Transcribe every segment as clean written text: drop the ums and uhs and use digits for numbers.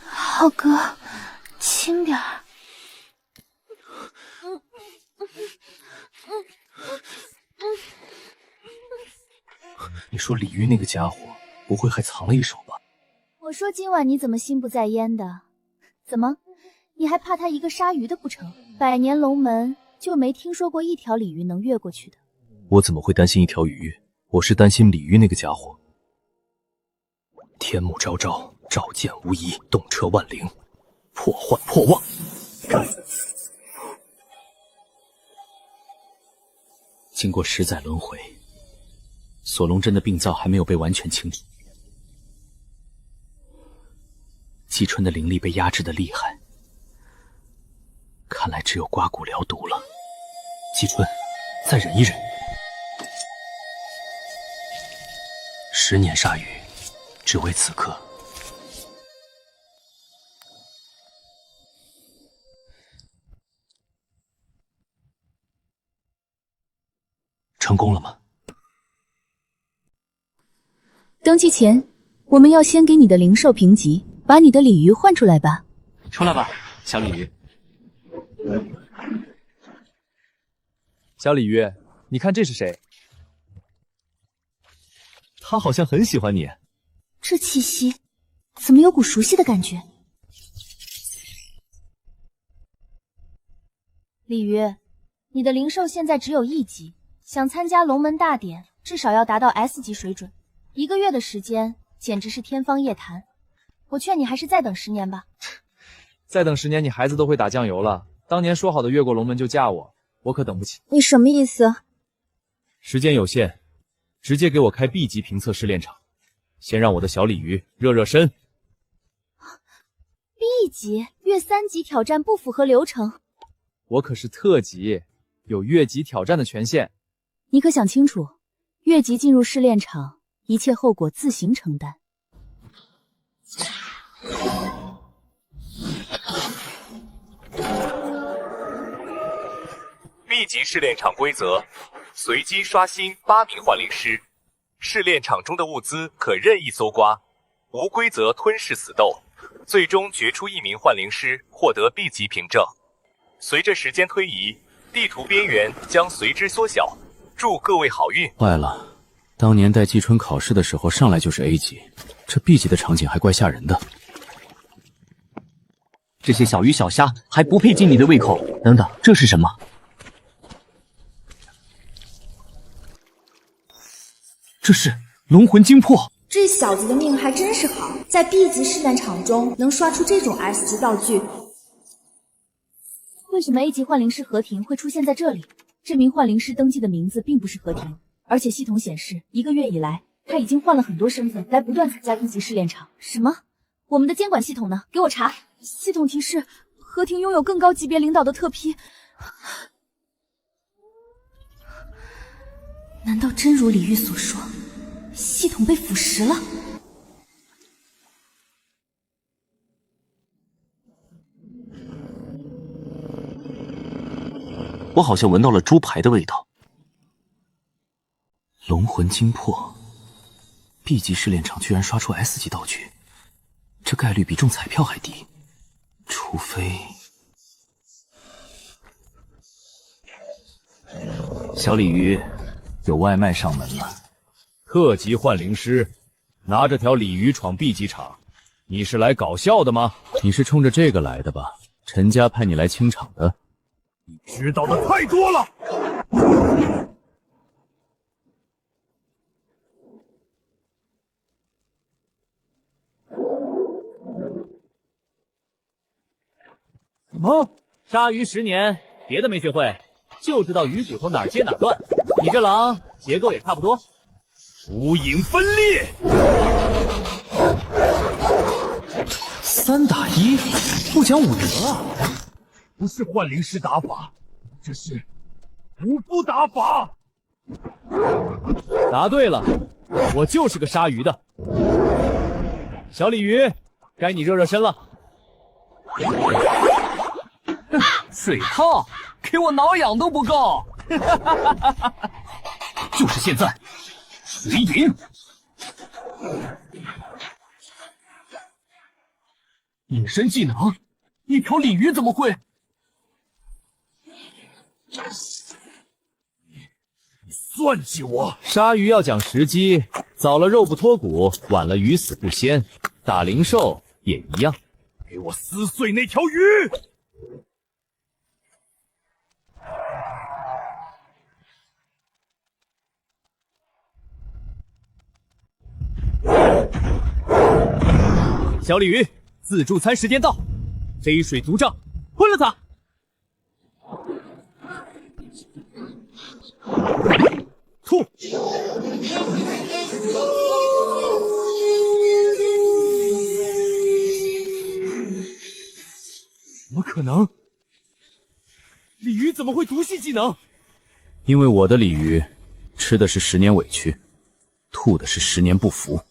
浩哥，轻点儿。你说李玉那个家伙不会还藏了一手吧？我说今晚你怎么心不在焉的？怎么，你还怕他一个鲨鱼的不成？百年龙门就没听说过一条鲤鱼能越过去的。我怎么会担心一条鱼？我是担心李玉那个家伙。天幕昭昭，照见无疑，动彻万灵，破幻破妄。经过10载轮回，锁龙针的病灶还没有被完全清除。季春的灵力被压制的厉害，看来只有刮骨疗毒了。季春，再忍一忍。10年鲨鱼，只为此刻。成功了吗？登记前，我们要先给你的灵兽评级，把你的鲤鱼换出来吧。出来吧，小鲤鱼。小鲤鱼，你看这是谁？他好像很喜欢你。这气息，怎么有股熟悉的感觉？鲤鱼，你的灵兽现在只有1级，想参加龙门大典，至少要达到 S 级水准。1个月的时间，简直是天方夜谭。我劝你还是再等10年吧。再等10年，你孩子都会打酱油了。当年说好的越过龙门就嫁我可等不起。你什么意思？时间有限，直接给我开 B 级评测试炼场，先让我的小鲤鱼热热身。B 级越3级挑战不符合流程。我可是特级，有越级挑战的权限。你可想清楚，越级进入试炼场，一切后果自行承担。B 级试炼场规则：随机刷新8名幻灵师，试炼场中的物资可任意搜刮，无规则吞噬死斗，最终决出1名幻灵师，获得 B 级凭证。随着时间推移，地图边缘将随之缩小。祝各位好运！坏了，当年带季春考试的时候上来就是 A 级，这 B 级的场景还怪吓人的。这些小鱼小虾还不配进你的胃口。等等，这是什么？这是龙魂精魄。这小子的命还真是好，在 B 级试炼场中能刷出这种 S 级道具。为什么 A 级幻灵师何婷会出现在这里？这名幻灵师登记的名字并不是何婷，而且系统显示1个月以来，他已经换了很多身份来不断参加 B 级试炼场。什么？我们的监管系统呢？给我查！系统提示何婷拥有更高级别领导的特批。难道真如李玉所说，系统被腐蚀了？我好像闻到了猪排的味道。龙魂精魄 ，B 级试炼场居然刷出 S 级道具，这概率比中彩票还低。除非……小鲤鱼，有外卖上门了。特级幻灵师，拿着条鲤鱼闯 B 级场，你是来搞笑的吗？你是冲着这个来的吧？陈家派你来清场的。你知道的太多了。什么？鲨鱼10年，别的没学会，就知道鱼骨头哪儿接哪儿断。你这狼结构也差不多。无影分裂，3打1，不讲武德啊！不是幻灵师打法，这是武夫打法。答对了，我就是个鲨鱼的。小鲤鱼，该你热热身了。水套，给我挠痒都不够。就是现在，水影。隐身技能，一条鲤鱼怎么会？你算计我！杀鱼要讲时机，早了肉不脱骨，晚了鱼死不鲜。打灵兽也一样。给我撕碎那条鱼！小鲤鱼，自助餐时间到，飞水族杖，昏了他！吐！怎么可能？鲤鱼怎么会毒系技能？因为我的鲤鱼吃的是10年委屈，吐的是10年不服。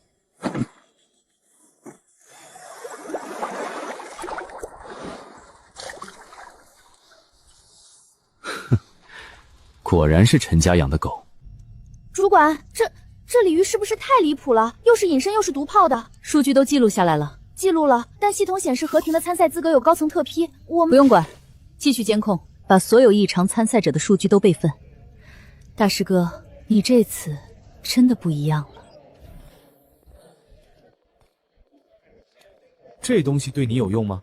果然是陈家养的狗。主管，这鲤鱼是不是太离谱了？又是隐身又是毒炮的，数据都记录下来了。记录了，但系统显示何婷的参赛资格有高层特批，我们不用管，继续监控，把所有异常参赛者的数据都备份。大师哥，你这次真的不一样了。这东西对你有用吗？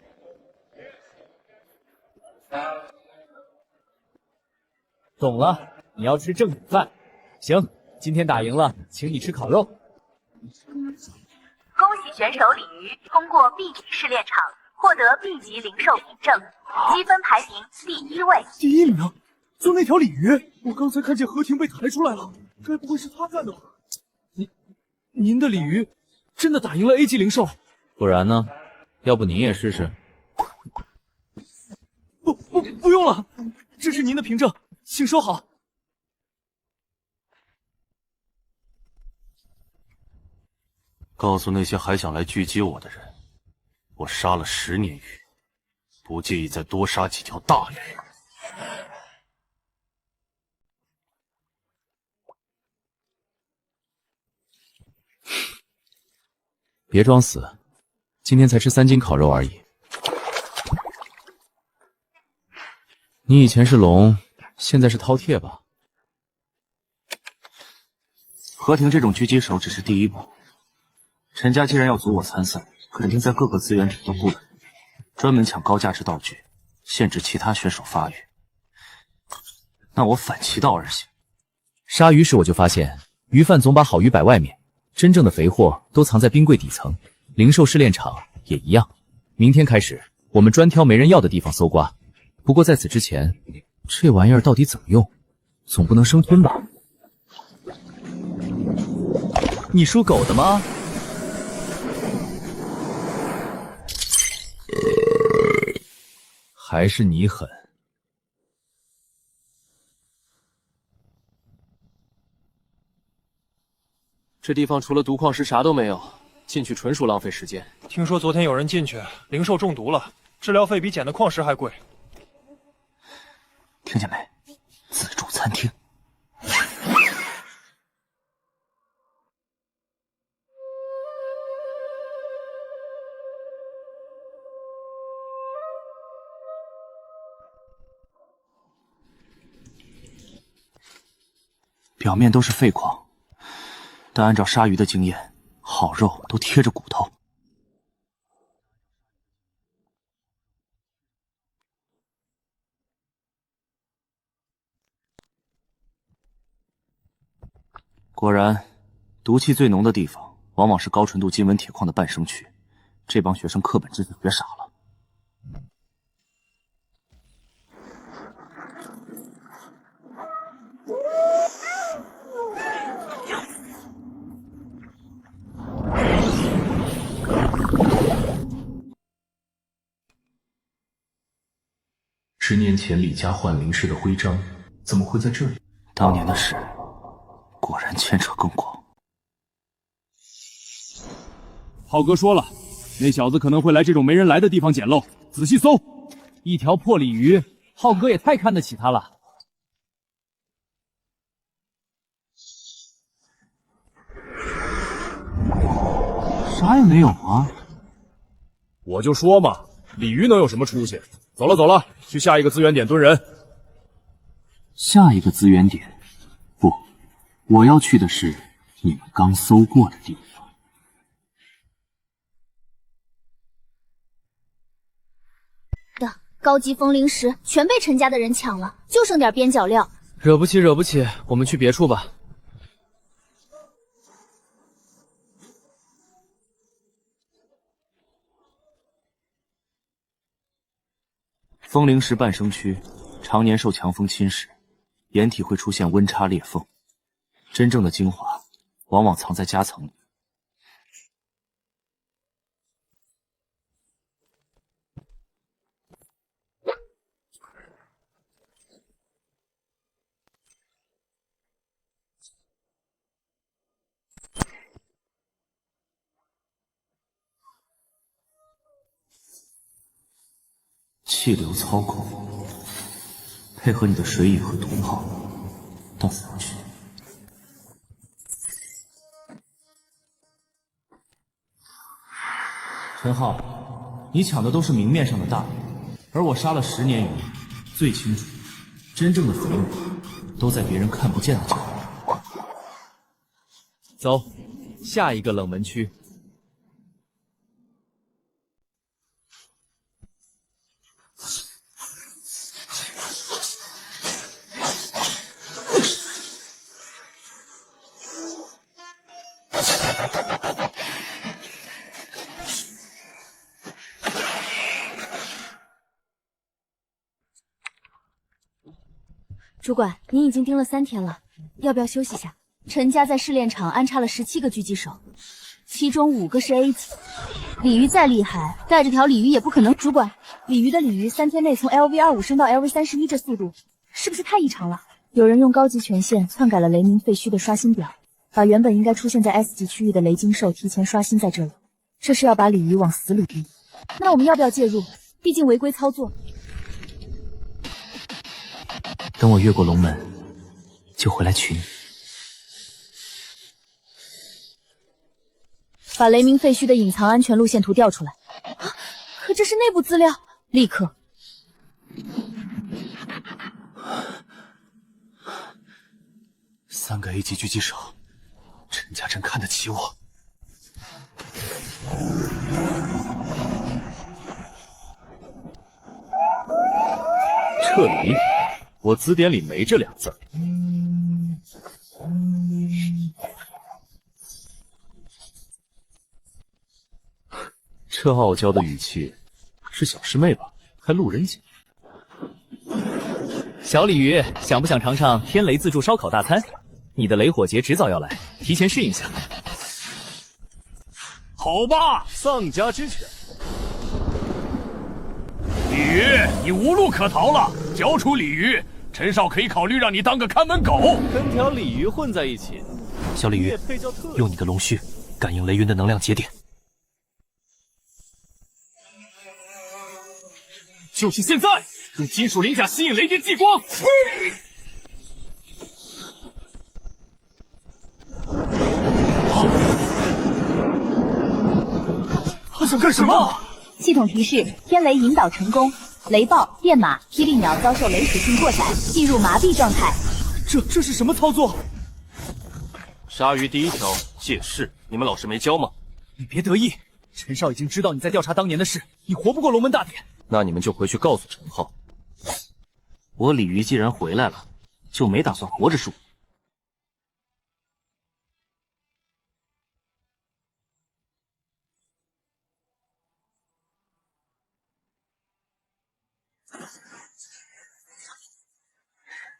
懂了，你要吃正经饭。行，今天打赢了，请你吃烤肉。恭喜选手鲤鱼通过 B 级试炼场，获得 B 级灵兽凭证，积分排名第1位。第1名，就那条鲤鱼，我刚才看见何婷被抬出来了，该不会是他干的吧？您的鲤鱼真的打赢了 A 级灵兽？不然呢？要不你也试试？不用了，这是您的凭证，请收好。告诉那些还想来狙击我的人，我杀了10年鱼，不介意再多杀几条大鱼。别装死，今天才吃3斤烤肉而已。你以前是龙，现在是饕餮吧？何婷这种狙击手只是第一步。陈家既然要阻我参赛，肯定在各个资源体都布了人，专门抢高价值道具，限制其他选手发育。那我反其道而行。杀鱼时我就发现，鱼贩总把好鱼摆外面，真正的肥货都藏在冰柜底层。灵兽试炼场也一样。明天开始，我们专挑没人要的地方搜刮。不过在此之前，这玩意儿到底怎么用？总不能生吞吧？你属狗的吗？还是你狠。这地方除了毒矿石啥都没有，进去纯属浪费时间。听说昨天有人进去，灵兽中毒了，治疗费比捡的矿石还贵。听见没？自助餐厅。表面都是废矿，但按照鲨鱼的经验，好肉都贴着骨头。果然，毒气最浓的地方，往往是高纯度金纹铁矿的半生区。这帮学生课本知识学傻了。10年前李家换灵师的徽章怎么会在这里？当年的事果然牵扯更广。浩哥说了，那小子可能会来这种没人来的地方捡漏，仔细搜。一条破鲤鱼，浩哥也太看得起他了。啥也没有啊。我就说嘛，鲤鱼能有什么出息？走了走了，去下一个资源点蹲人。下一个资源点？不，我要去的是你们刚搜过的地方。高级风灵石全被陈家的人抢了，就剩点边角料。惹不起，惹不起，我们去别处吧。风灵石半生区常年受强风侵蚀，岩体会出现温差裂缝。真正的精华往往藏在夹层里。气流操控，配合你的水影和毒泡到府去。陈浩，你抢的都是明面上的大鱼，而我杀了10年鱼，最清楚，真正的肥美都在别人看不见的角落。走，下一个冷门区。主管，您已经盯了3天了，要不要休息下？陈家在试炼场安插了17个狙击手，其中5个是 A 级。鲤鱼再厉害，带着条鲤鱼也不可能。主管，鲤鱼的鲤鱼3天内从 LV25 升到 LV31，这速度是不是太异常了？有人用高级权限篡改了雷鸣废墟的刷新表，把原本应该出现在 S 级区域的雷晶兽提前刷新在这里，这是要把鲤鱼往死里逼。那我们要不要介入？毕竟违规操作。等我越过龙门，就回来取你。把雷鸣废墟的隐藏安全路线图调出来。啊，可这是内部资料，立刻。3个 A 级狙击手，陈家真看得起我。撤离。我字典里没这2字。这傲娇的语气，是小师妹吧？还路人甲。小鲤鱼，想不想尝尝天雷自助烧烤大餐？你的雷火节迟早要来，提前适应下。好吧，丧家之犬。鲤鱼，你无路可逃了，交出鲤鱼，陈少可以考虑让你当个看门狗。跟条鲤鱼混在一起，小鲤鱼，用你的龙须感应雷云的能量节点。就是现在，用金属鳞甲吸引雷电激光。他想干什么？系统提示：天雷引导成功，雷暴、电马、霹雳鸟遭受雷属性过载，进入麻痹状态。这是什么操作？鲨鱼第1条借势，你们老师没教吗？你别得意，陈少已经知道你在调查当年的事，你活不过龙门大典。那你们就回去告诉陈浩，我鲤鱼既然回来了，就没打算活着输。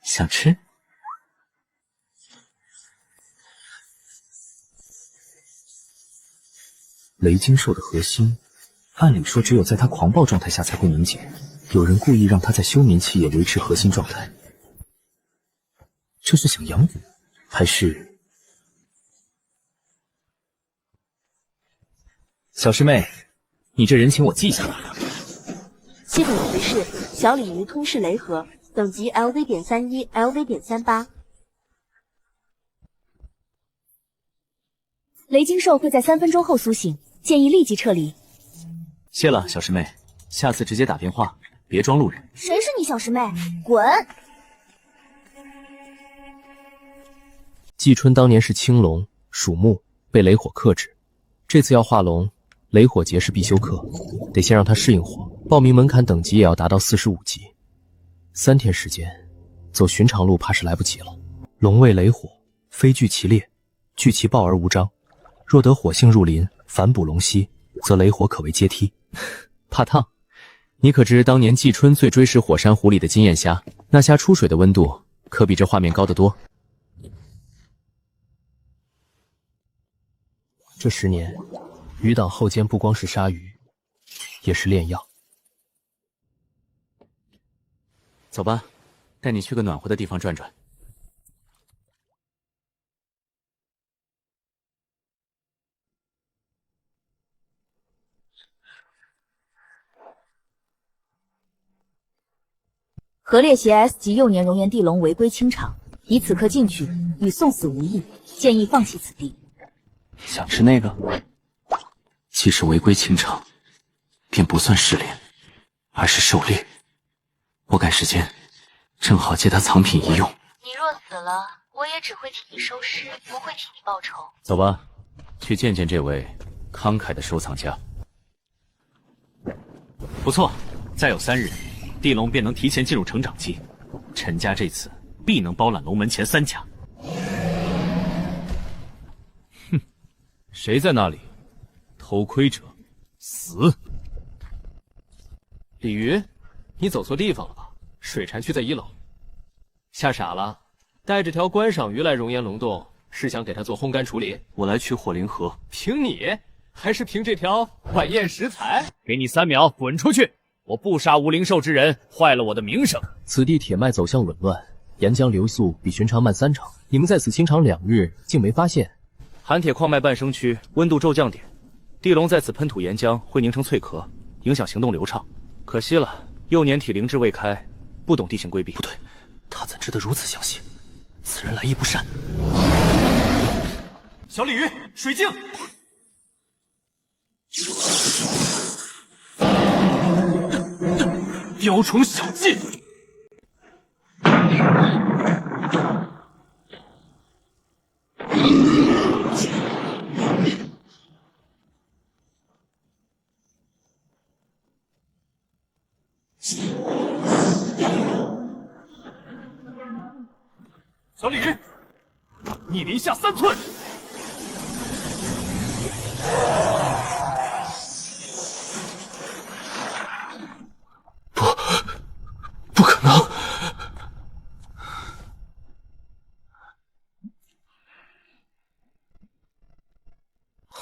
想吃？雷晶兽的核心，按理说只有在它狂暴状态下才会凝结，有人故意让它在休眠期也维持核心状态，这是想养蛊，还是？小师妹，你这人情我记下来了。系统提示：小鲤鱼吞噬雷核，等级 LV.31、LV.38。雷晶兽会在3分钟后苏醒，建议立即撤离。谢了，小师妹，下次直接打电话，别装路人。谁是你小师妹？滚！季春当年是青龙，属木，被雷火克制。这次要化龙，雷火劫是必修课，得先让他适应火。报名门槛等级也要达到45级。3天时间，走寻常路怕是来不及了。龙为雷火，非惧其烈，惧其暴而无章。若得火性入林，反哺龙息，则雷火可为阶梯。怕烫？你可知当年季春最追食火山湖里的金焰虾，那虾出水的温度可比这画面高得多。这10年，余党后肩不光是杀鱼，也是炼药。走吧，带你去个暖和的地方转转。何烈携 S 级幼年熔岩地龙违规清场，已此刻进去，与送死无异，建议放弃此地。想吃那个？即使违规清场，便不算失联，而是狩猎。我赶时间，正好借他藏品一用。你若死了，我也只会替你收尸，不会替你报仇。走吧，去见见这位慷慨的收藏家。不错，再有3日，地龙便能提前进入成长期。陈家这次必能包揽龙门前3甲。哼，谁在那里？偷窥者，死！鲤鱼，你走错地方了吧？水禅区在1楼。吓傻了？带着条观赏鱼来熔岩龙洞，是想给它做烘干处理？我来取火灵核。凭你？还是凭这条晚宴食材？给你3秒，滚出去！我不杀无灵兽之人，坏了我的名声。此地铁脉走向紊乱，岩浆流速比寻常慢3成。你们在此清场2日，竟没发现？寒铁矿脉半生区，温度骤降点，地龙在此喷吐岩浆会凝成脆壳，影响行动流畅。可惜了，幼年体灵智未开，不懂地形规避。不对，他怎知得如此详细？此人来意不善。小鲤鱼，水镜。雕虫小技。小鲤鱼，你离下3寸。不可能！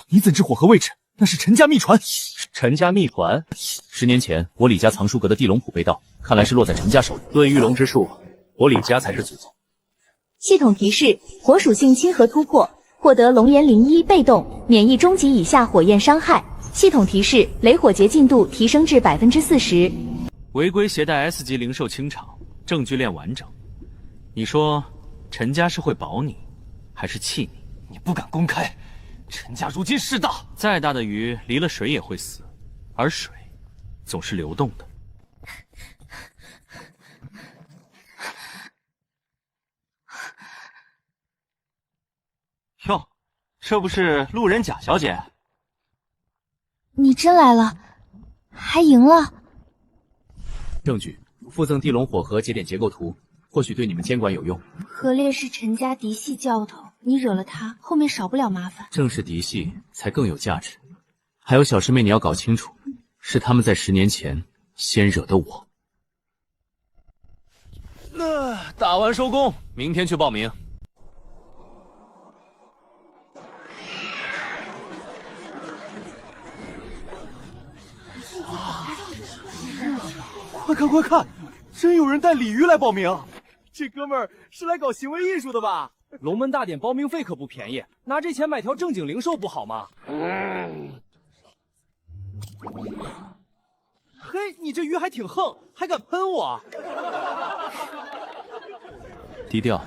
你怎知火河位置？那是陈家秘传。陈家秘传？10年前，我李家藏书阁的地龙谱被盗，看来是落在陈家手里。论御龙之术，我李家才是祖宗。系统提示：火属性亲和突破，获得龙炎灵1被动，免疫中级以下火焰伤害。系统提示：雷火劫进度提升至40%。违规携带 S 级灵兽清场，证据链完整。你说陈家是会保你，还是弃你？你不敢公开，陈家如今势大，再大的鱼离了水也会死，而水总是流动的。哟，这不是路人贾小姐？你真来了，还赢了。证据：附赠地龙火河节点结构图，或许对你们监管有用。何烈是陈家嫡系教头，你惹了他，后面少不了麻烦。正是嫡系才更有价值。还有小师妹，你要搞清楚，是他们在10年前先惹的我。打完收工，明天去报名。快看快看，真有人带鲤鱼来报名！这哥们儿是来搞行为艺术的吧？龙门大典报名费可不便宜，拿这钱买条正经灵兽不好吗？嘿，你这鱼还挺横，还敢喷我！低调。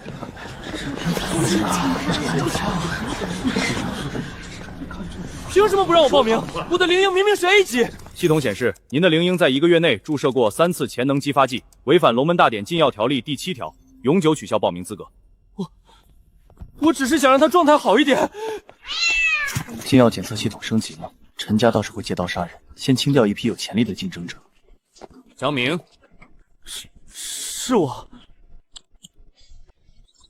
凭什么不让我报名？我的灵鹰明明是 A 级。系统显示，您的灵婴在1个月内注射过3次潜能激发剂，违反龙门大典禁药条例第7条，永久取消报名资格。我只是想让他状态好一点。禁药检测系统升级了，陈家倒是会借刀杀人，先清掉一批有潜力的竞争者。张明，是我。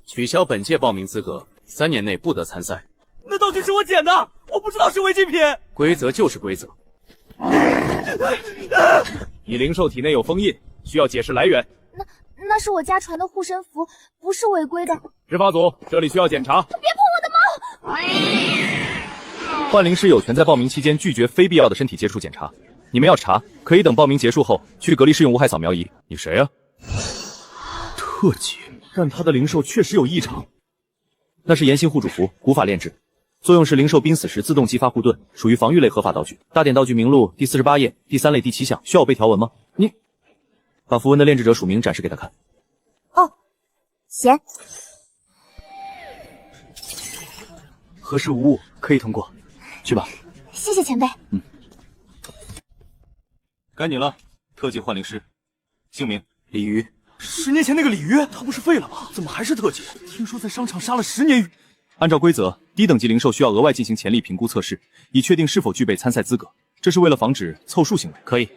取消本届报名资格，3年内不得参赛。那道具是我捡的，我不知道是违禁品。规则就是规则。你灵兽体内有封印，需要解释来源。那是我家传的护身符，不是违规的。执法组，这里需要检查。别碰我的猫！幻灵师有权在报名期间拒绝非必要的身体接触检查。你们要查，可以等报名结束后去隔离室用无害扫描仪。你谁啊？特级，但他的灵兽确实有异常。那是炎星护主符，古法炼制，作用是灵兽濒死时自动激发护盾，属于防御类合法道具。大典道具名录第48页第3类第7项，需要我背条文吗？你把符文的炼制者署名展示给他看。哦，行。核实无误，可以通过。去吧。谢谢前辈。该你了，特级幻灵师，姓名鲤鱼。10年前那个鲤鱼，他不是废了吗？怎么还是特级？听说在商场杀了10年鱼。按照规则，低等级灵兽需要额外进行潜力评估测试，以确定是否具备参赛资格。这是为了防止凑数行为。可以。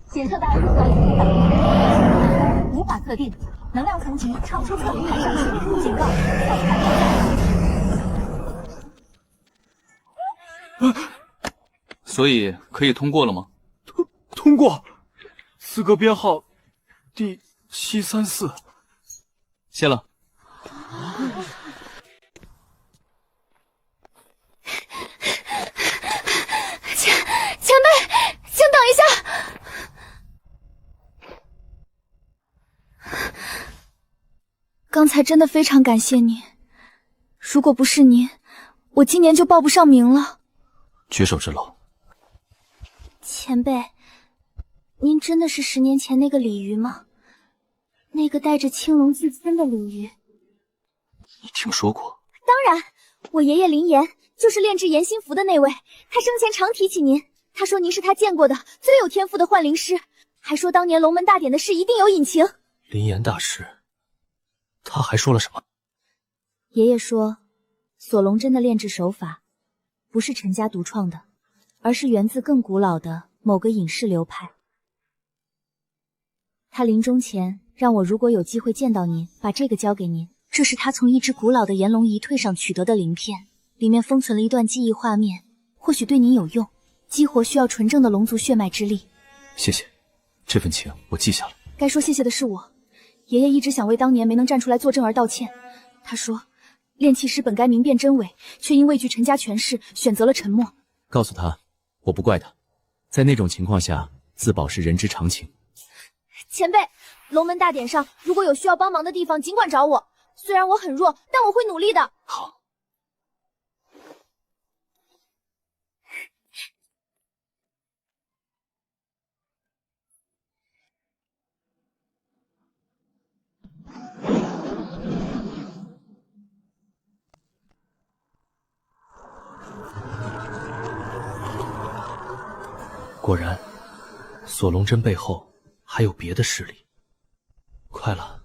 检测大入无法特定，能量层级超出测评台上限，警告。所以可以通过了吗？通过，资格编号第734。谢了。前辈，请等一下。刚才真的非常感谢您，如果不是您，我今年就报不上名了。举手之劳。前辈，您真的是10年前那个鲤鱼吗？那个带着青龙自尊的鲤鱼？你听说过？当然，我爷爷林岩就是炼制炎心符的那位，他生前常提起您，他说您是他见过的最有天赋的幻灵师，还说当年龙门大典的事一定有隐情。林岩大师，他还说了什么？爷爷说，锁龙针的炼制手法不是陈家独创的，而是源自更古老的某个隐士流派。他临终前让我如果有机会见到您，把这个交给您。这是他从一只古老的炎龙遗退上取得的鳞片，里面封存了一段记忆画面，或许对您有用。激活需要纯正的龙族血脉之力。谢谢，这份情我记下了。该说谢谢的是我，爷爷一直想为当年没能站出来作证而道歉。他说，炼器师本该明辨真伪，却因畏惧陈家权势，选择了沉默。告诉他，我不怪他，在那种情况下，自保是人之常情。前辈，龙门大典上如果有需要帮忙的地方，尽管找我。虽然我很弱，但我会努力的。好。果然，锁龙针背后还有别的势力。快了，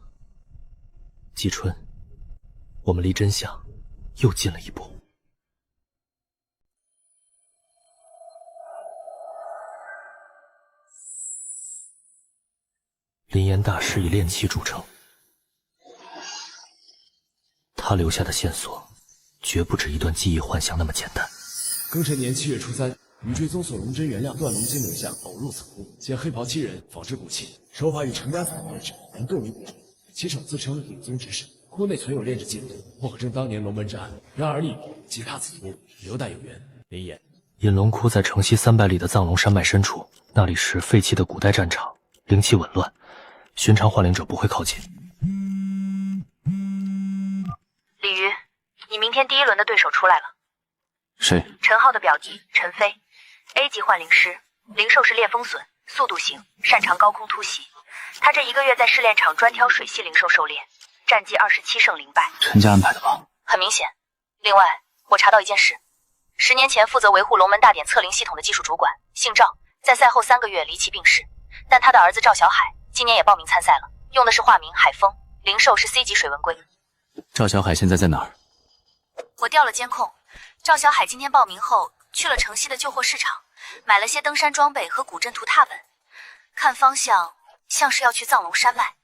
季春，我们离真相又近了一步。林岩大师以炼器著称，他留下的线索绝不止一段记忆幻想那么简单。庚辰年7月初3，与追踪锁龙针原料断龙金流像偶入此窟，见黑袍7人仿制骨器，手法与陈家子一致，但更为古拙。其手自称领宗之士，窟内存有炼制记录，或证当年龙门之案。然而历史及他此窟留待有缘。林岩，隐龙窟在城西300里的藏龙山脉深处，那里是废弃的古代战场，灵气紊乱，寻常幻灵者不会靠近。鲤鱼，你明天第1轮的对手出来了。谁？陈浩的表弟陈飞 ，A 级幻灵师，灵兽是裂风隼，速度型，擅长高空突袭。他这1个月在试炼场专挑水系灵兽狩猎，战绩27胜0败。陈家安排的吧？很明显。另外，我查到一件事：10年前负责维护龙门大典测灵系统的技术主管姓赵，在赛后3个月离奇病逝。但他的儿子赵小海今年也报名参赛了，用的是化名海风，灵兽是 C 级水纹龟。赵小海现在在哪儿？我调了监控，赵小海今天报名后去了城西的旧货市场，买了些登山装备和古镇图踏本，看方向像是要去藏龙山脉。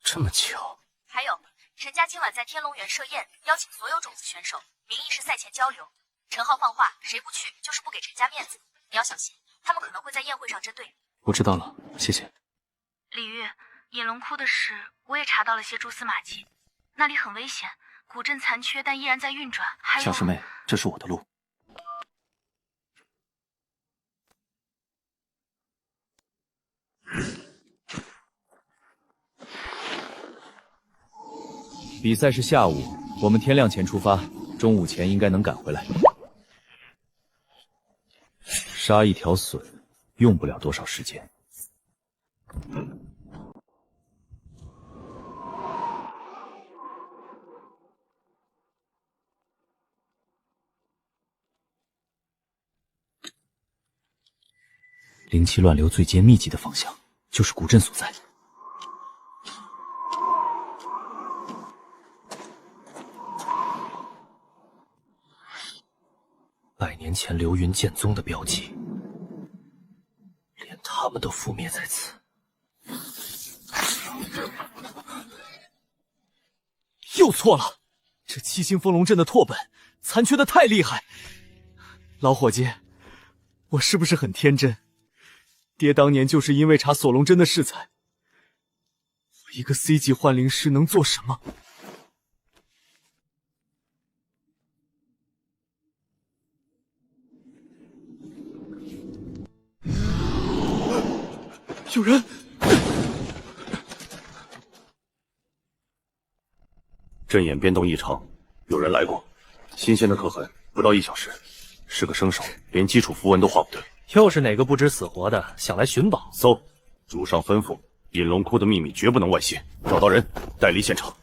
这么巧。还有，陈家今晚在天龙园设宴，邀请所有种子选手，名义是赛前交流。陈浩放话，谁不去就是不给陈家面子，你要小心，他们可能会在宴会上针对你。我知道了，谢谢。李玉，隐龙窟的事我也查到了些蛛丝马迹，那里很危险，古镇残缺但依然在运转。还有，小师妹，这是我的路。比赛是下午，我们天亮前出发，中午前应该能赶回来。杀一条隼，用不了多少时间。灵气乱流最接密集的方向，就是古镇所在。100年前流云剑宗的标记，连他们都覆灭在此。又错了，这7星风龙阵的拓本残缺的太厉害。老伙计，我是不是很天真？爹当年就是因为查锁龙针的适才。我一个 C 级幻灵师能做什么？有人！阵眼变动异常，有人来过。新鲜的刻痕，不到1小时。是个生手，连基础符文都画不对。又是哪个不知死活的想来寻宝？搜，主上吩咐，隐龙窟的秘密绝不能外泄。找到人，带离现场。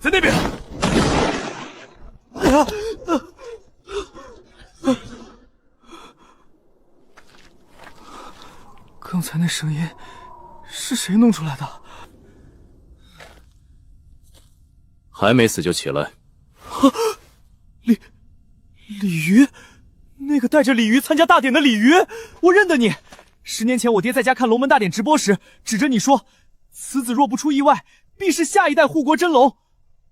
在那边。刚才那声音是谁弄出来的？还没死就起来。鲤鱼，那个带着鲤鱼参加大典的鲤鱼，我认得你。10年前我爹在家看龙门大典直播时，指着你说：“此子若不出意外，必是下一代护国真龙。”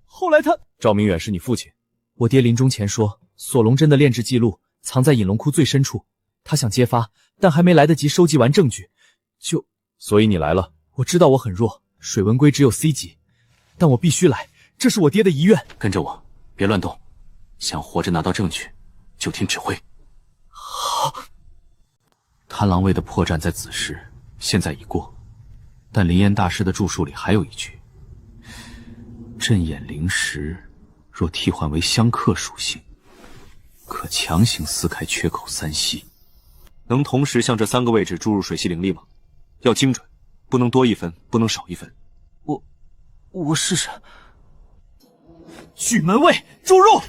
后来他……赵明远是你父亲。我爹临终前说，锁龙针的炼制记录藏在隐龙窟最深处，他想揭发，但还没来得及收集完证据，所以你来了。我知道我很弱，水纹龟只有 C 级，但我必须来，这是我爹的遗愿。跟着我，别乱动，想活着拿到证据，就听指挥。好。贪狼卫的破绽在子时，现在已过，但灵岩大师的著述里还有一句：阵眼灵石若替换为相克属性，可强行撕开缺口3息。能同时向这3个位置注入水系灵力吗？要精准，不能多1分，不能少1分。我试试。巨门卫注入，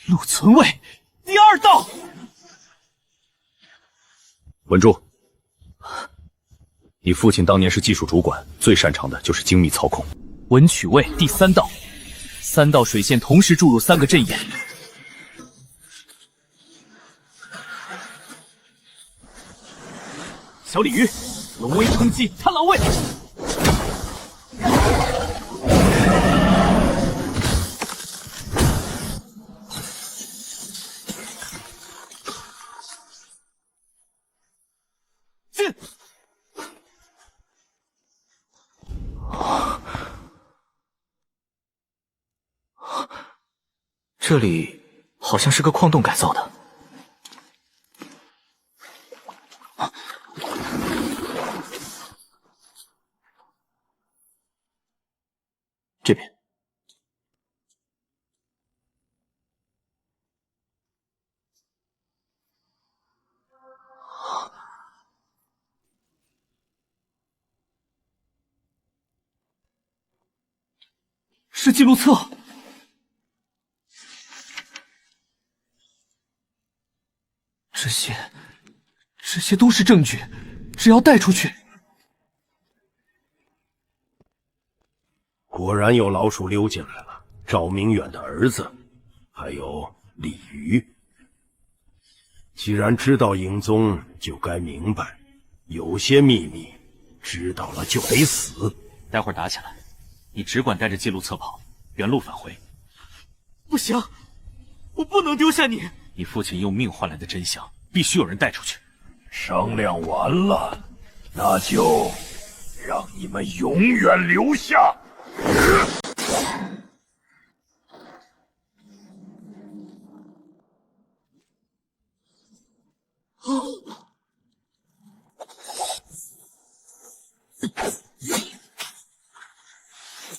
禄存卫第2道。稳住！你父亲当年是技术主管，最擅长的就是精密操控。文曲卫第3道，3道水线同时注入3个阵眼。小鲤鱼，龙威冲击贪狼卫。进。这里好像是个矿洞改造的。这边。是记录册。这些都是证据，只要带出去。果然有老鼠溜进来了，赵明远的儿子，还有李渔。既然知道影踪，就该明白，有些秘密知道了就得死。待会儿打起来，你只管带着记录册跑，原路返回。不行，我不能丢下你。你父亲用命换来的真相，必须有人带出去。商量完了，那就让你们永远留下。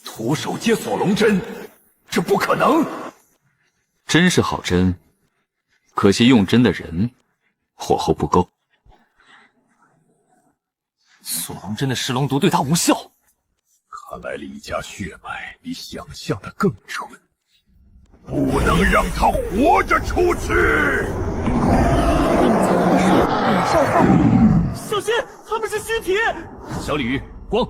徒手接锁龙针，这不可能。针是好针，可惜用针的人火候不够。锁龙针的食龙毒对他无效。看来李家血脉比想象的更纯，不能让他活着出去。受害，小心，他们是尸体！小鲤鱼，光！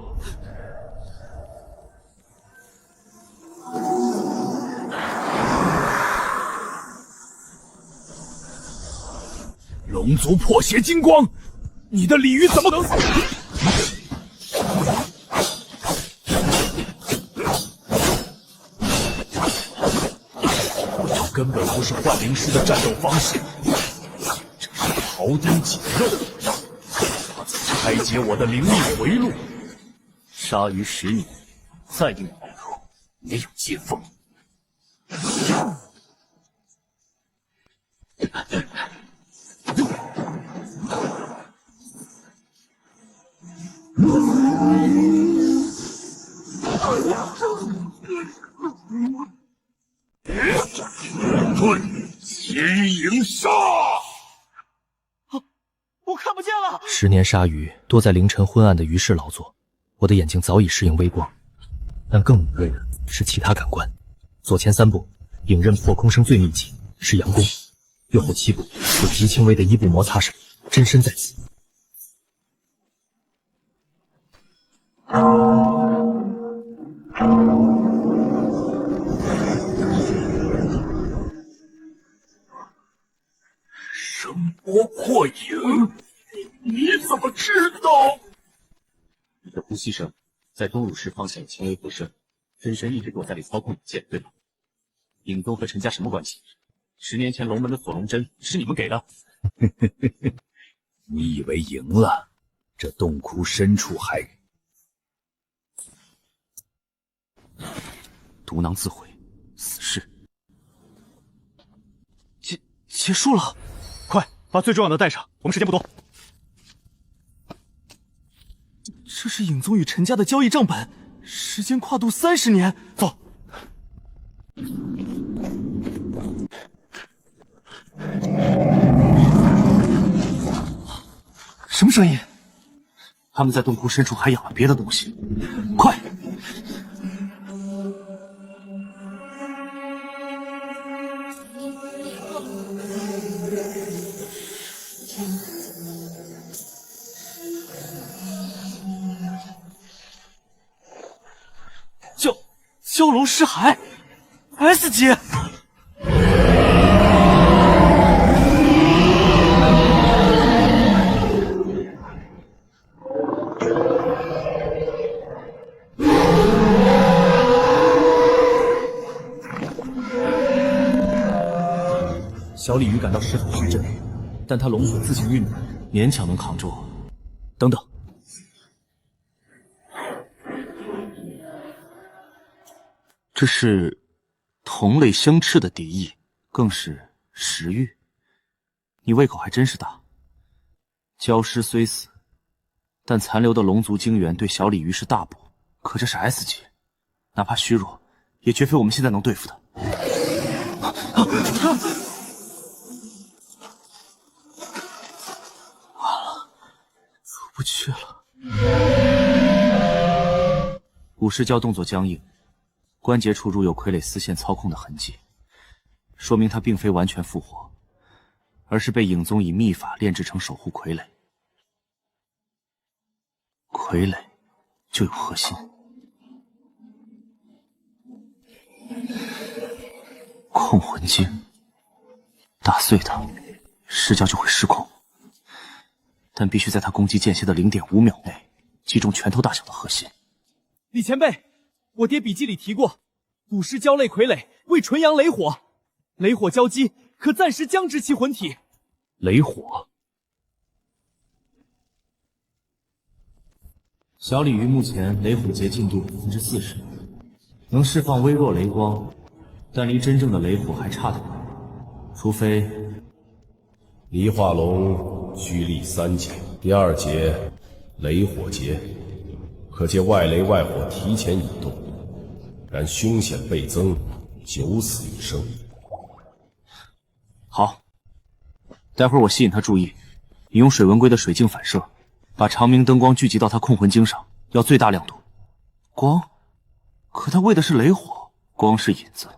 龙族破邪金光，你的鲤鱼怎么能死？这根本不是幻灵师的战斗方式，这是庖丁解肉，他在拆解我的灵力回路。杀鱼10年，再硬跑路也有接缝。盾牵引杀！我看不见了。10年鲨鱼多在凌晨昏暗的鱼市劳作，我的眼睛早已适应微光，但更敏锐的是其他感官。左前3步，影刃破空声最密集，是阳功；右后7步，有极轻微的衣部摩擦声，真身在此。声波破影，你怎么知道？你的呼吸声在东乳石方向有轻微辐射，真身一直躲在里操控引剑，对吧？影宗和陈家什么关系？10年前龙门的锁龙针是你们给的。你以为赢了，这洞窟深处还……毒囊自毁，死士。结束了，快把最重要的带上，我们时间不多。这是影宗与陈家的交易账本，时间跨度30年。走。什么声音？他们在洞窟深处还养了别的东西，快！蛟龙尸骸 S 级。小鲤鱼赶到石头上阵，但他龙魂自行运转，勉强能扛住。等等，这是同类相斥的敌意，更是食欲。你胃口还真是大。蛟尸虽死，但残留的龙族精元对小鲤鱼是大补，可这是 S 级，哪怕虚弱，也绝非我们现在能对付的。完了，出不去了。武士蛟动作僵硬，关节处如有傀儡丝线操控的痕迹，说明他并非完全复活，而是被影宗以秘法炼制成守护傀儡。傀儡就有核心，控魂经，打碎它，视角就会失控，但必须在他攻击间歇的0.5秒内击中拳头大小的核心。李前辈，我爹笔记里提过，古尸蛟类傀儡为纯阳雷火，雷火交击可暂时僵直其魂体。雷火。小鲤鱼目前雷火结进度40%，能释放微弱雷光，但离真正的雷火还差得远。除非离化龙虚力3节，第2节雷火结，可借外雷外火提前移动，然凶险倍增，九死一生。好，待会儿我吸引他注意，引用水纹龟的水镜反射，把长明灯光聚集到他控魂经上，要最大亮度。光，可他为的是雷火，光是引子。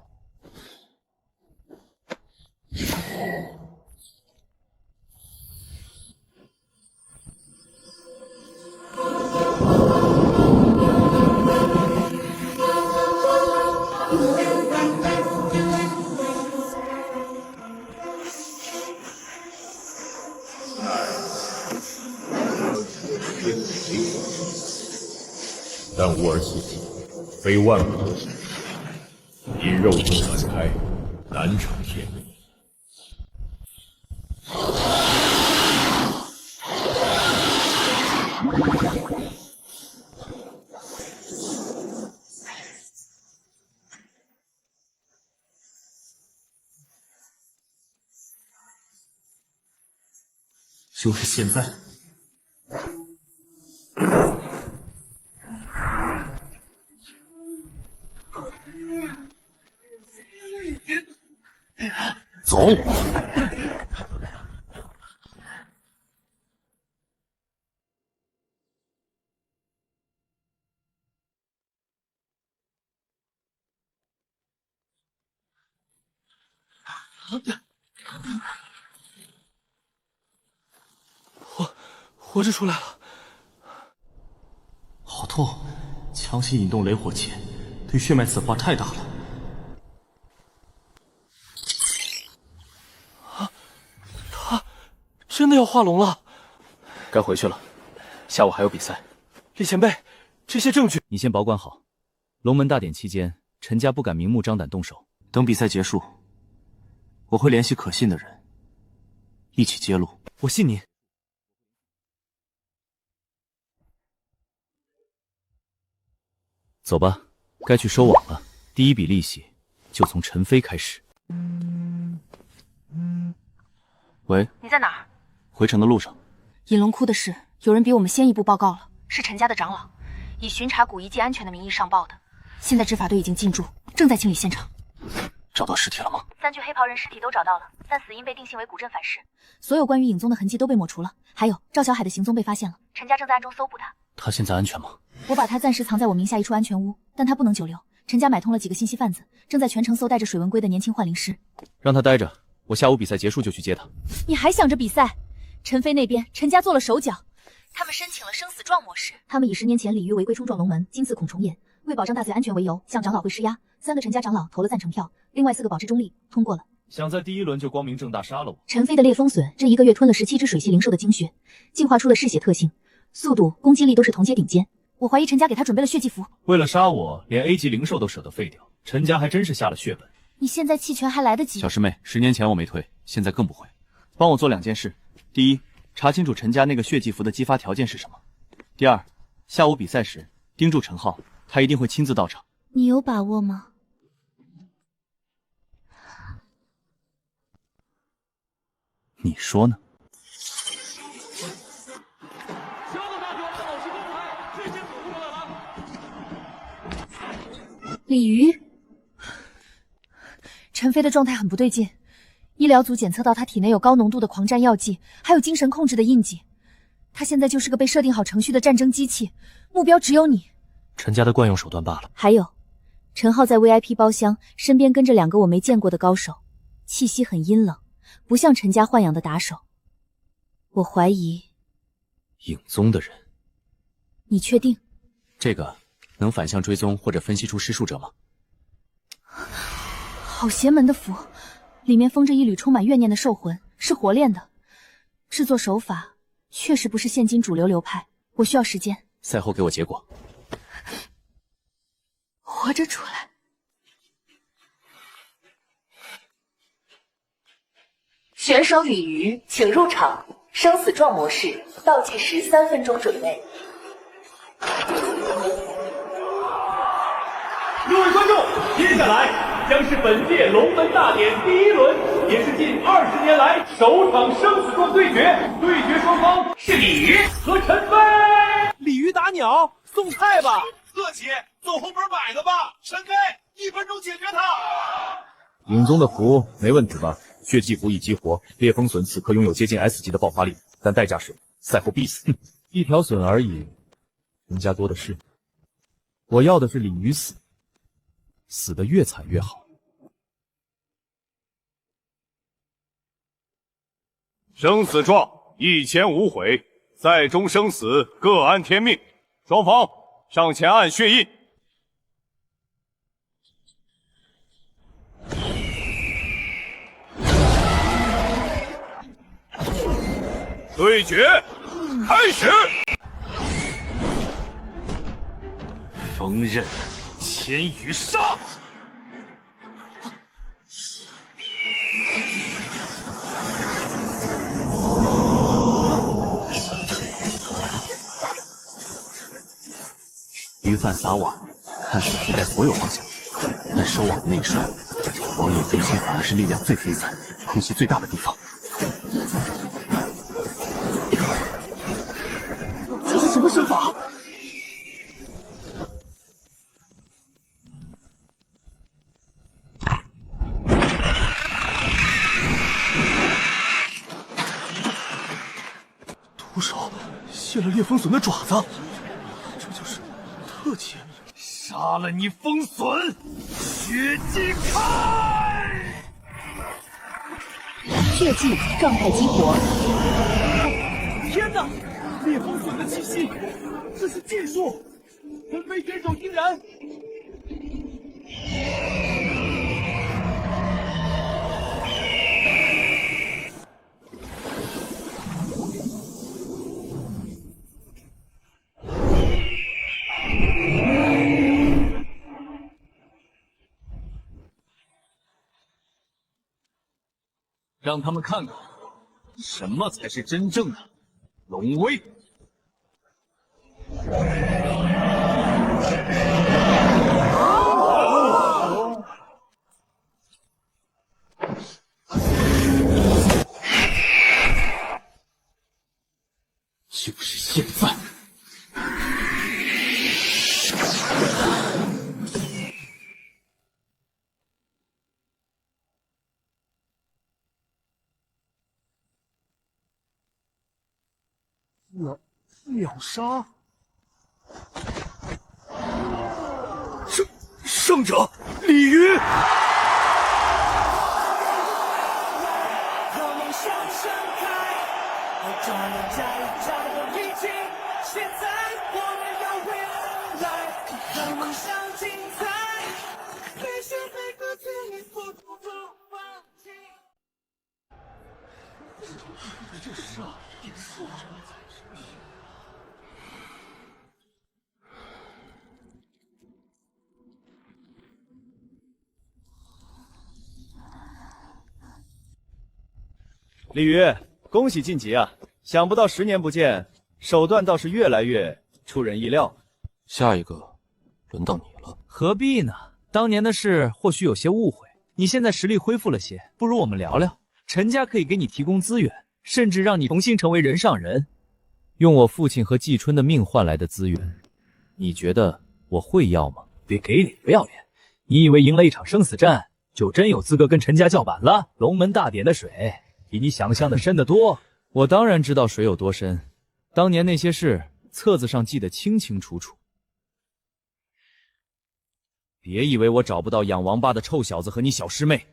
但无而弃，非万不可。因肉中传开，难成天意。就是现在。走。活着出来了，好痛！强行引动雷火结，对血脉刺化太大了。他真的要化龙了，该回去了，下午还有比赛。李前辈，这些证据你先保管好。龙门大典期间，陈家不敢明目张胆动手。等比赛结束，我会联系可信的人，一起揭露。我信您。走吧，该去收网了。第一笔利息就从陈飞开始。喂，你在哪儿？回城的路上。隐龙窟的事，有人比我们先一步报告了，是陈家的长老，以巡查古遗迹安全的名义上报的。现在执法队已经进驻，正在清理现场。找到尸体了吗？3具黑袍人尸体都找到了，但死因被定性为古镇反噬。所有关于影宗的痕迹都被抹除了，还有赵小海的行踪被发现了。陈家正在暗中搜捕他。他现在安全吗？我把他暂时藏在我名下一处安全屋，但他不能久留。陈家买通了几个信息贩子，正在全城搜带着水纹龟的年轻幻灵师。让他待着，我下午比赛结束就去接他。你还想着比赛？陈飞那边，陈家做了手脚，他们申请了生死状模式。他们以10年前鲤鱼违规冲撞龙门，今次恐重演，为保障大隋安全为由，向长老会施压。3个陈家长老投了赞成票，另外4个保持中立，通过了。想在第1轮就光明正大杀了我？陈飞的裂风隼这1个月吞了17只水系灵兽的精血，进化出了嗜血特性，速度、攻击力都是同阶顶尖。我怀疑陈家给他准备了血祭符。为了杀我，连 A 级灵兽都舍得废掉，陈家还真是下了血本。你现在弃权还来得及。小师妹，10年前我没退，现在更不会。帮我做2件事：第一，查清楚陈家那个血祭符的激发条件是什么；第二，下午比赛时盯住陈浩，他一定会亲自到场。你有把握吗？你说呢？鲤鱼，陈飞的状态很不对劲，医疗组检测到他体内有高浓度的狂战药剂，还有精神控制的印记。他现在就是个被设定好程序的战争机器，目标只有你。陈家的惯用手段罢了。还有，陈浩在 VIP 包厢身边跟着2个我没见过的高手，气息很阴冷，不像陈家豢养的打手。我怀疑影宗的人。你确定？这个能反向追踪或者分析出施术者吗？好邪门的符，里面封着一缕充满怨念的兽魂，是活炼的。制作手法确实不是现今主流流派，我需要时间。赛后给我结果。活着出来。选手鲤鱼，请入场。生死状模式，倒计时3分钟准备。各位观众，接下来将是本届龙门大典第1轮，也是近20年来首场生死状对决。对决双方是鲤鱼和陈飞。鲤鱼打鸟，送菜吧。客气，走后门买的吧。陈飞，1分钟解决他。影宗的符没问题吧？血祭符已激活，裂风隼此刻拥有接近 S 级的爆发力，但代价是赛后必死。一条隼而已，人家多的是。我要的是鲤鱼死，死得越惨越好。生死状一前无悔，赛中生死各安天命。双方上前按血印。对决开始。锋刃千羽杀。鱼贩撒网，看似覆盖所有方向，但收网的那一瞬，网眼中心反而是力量最分散、空隙最大的地方。这是什么身法？徒手卸了裂风隼的爪子，这就是特技。杀了你风隼，血祭开！血祭状态激活。天哪！裂风隼的气息，这是禁术！陈飞元首听然。让他们看看，什么才是真正的龙威。就是现在！秒杀！胜者鲤鱼！鲤鱼，恭喜晋级啊！想不到10年不见，手段倒是越来越出人意料。下一个轮到你了。何必呢？当年的事或许有些误会，你现在实力恢复了些，不如我们聊聊。陈家可以给你提供资源，甚至让你重新成为人上人。用我父亲和季春的命换来的资源，你觉得我会要吗？别给脸不要脸！你以为赢了一场生死战，就真有资格跟陈家叫板了？龙门大典的水比你想象的深得多。我当然知道水有多深，当年那些事册子上记得清清楚楚。别以为我找不到养王八的臭小子和你小师妹，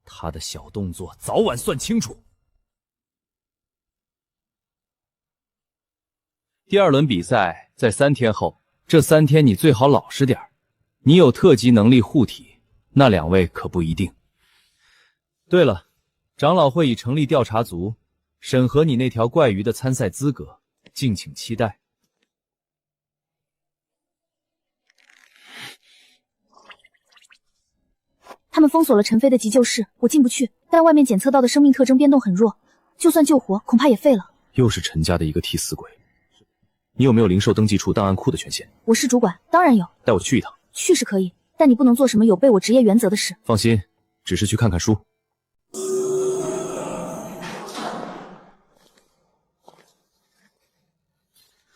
他的小动作早晚算清楚。第2轮比赛在3天后，这3天你最好老实点。你有特级能力护体，那2位可不一定。对了，长老会已成立调查组，审核你那条怪鱼的参赛资格，敬请期待。他们封锁了陈飞的急救室，我进不去，但外面检测到的生命特征变动很弱，就算救活，恐怕也废了。又是陈家的一个替死鬼。你有没有灵兽登记处档案库的权限？我是主管，当然有。带我去一趟。去是可以，但你不能做什么有悖我职业原则的事。放心，只是去看看书。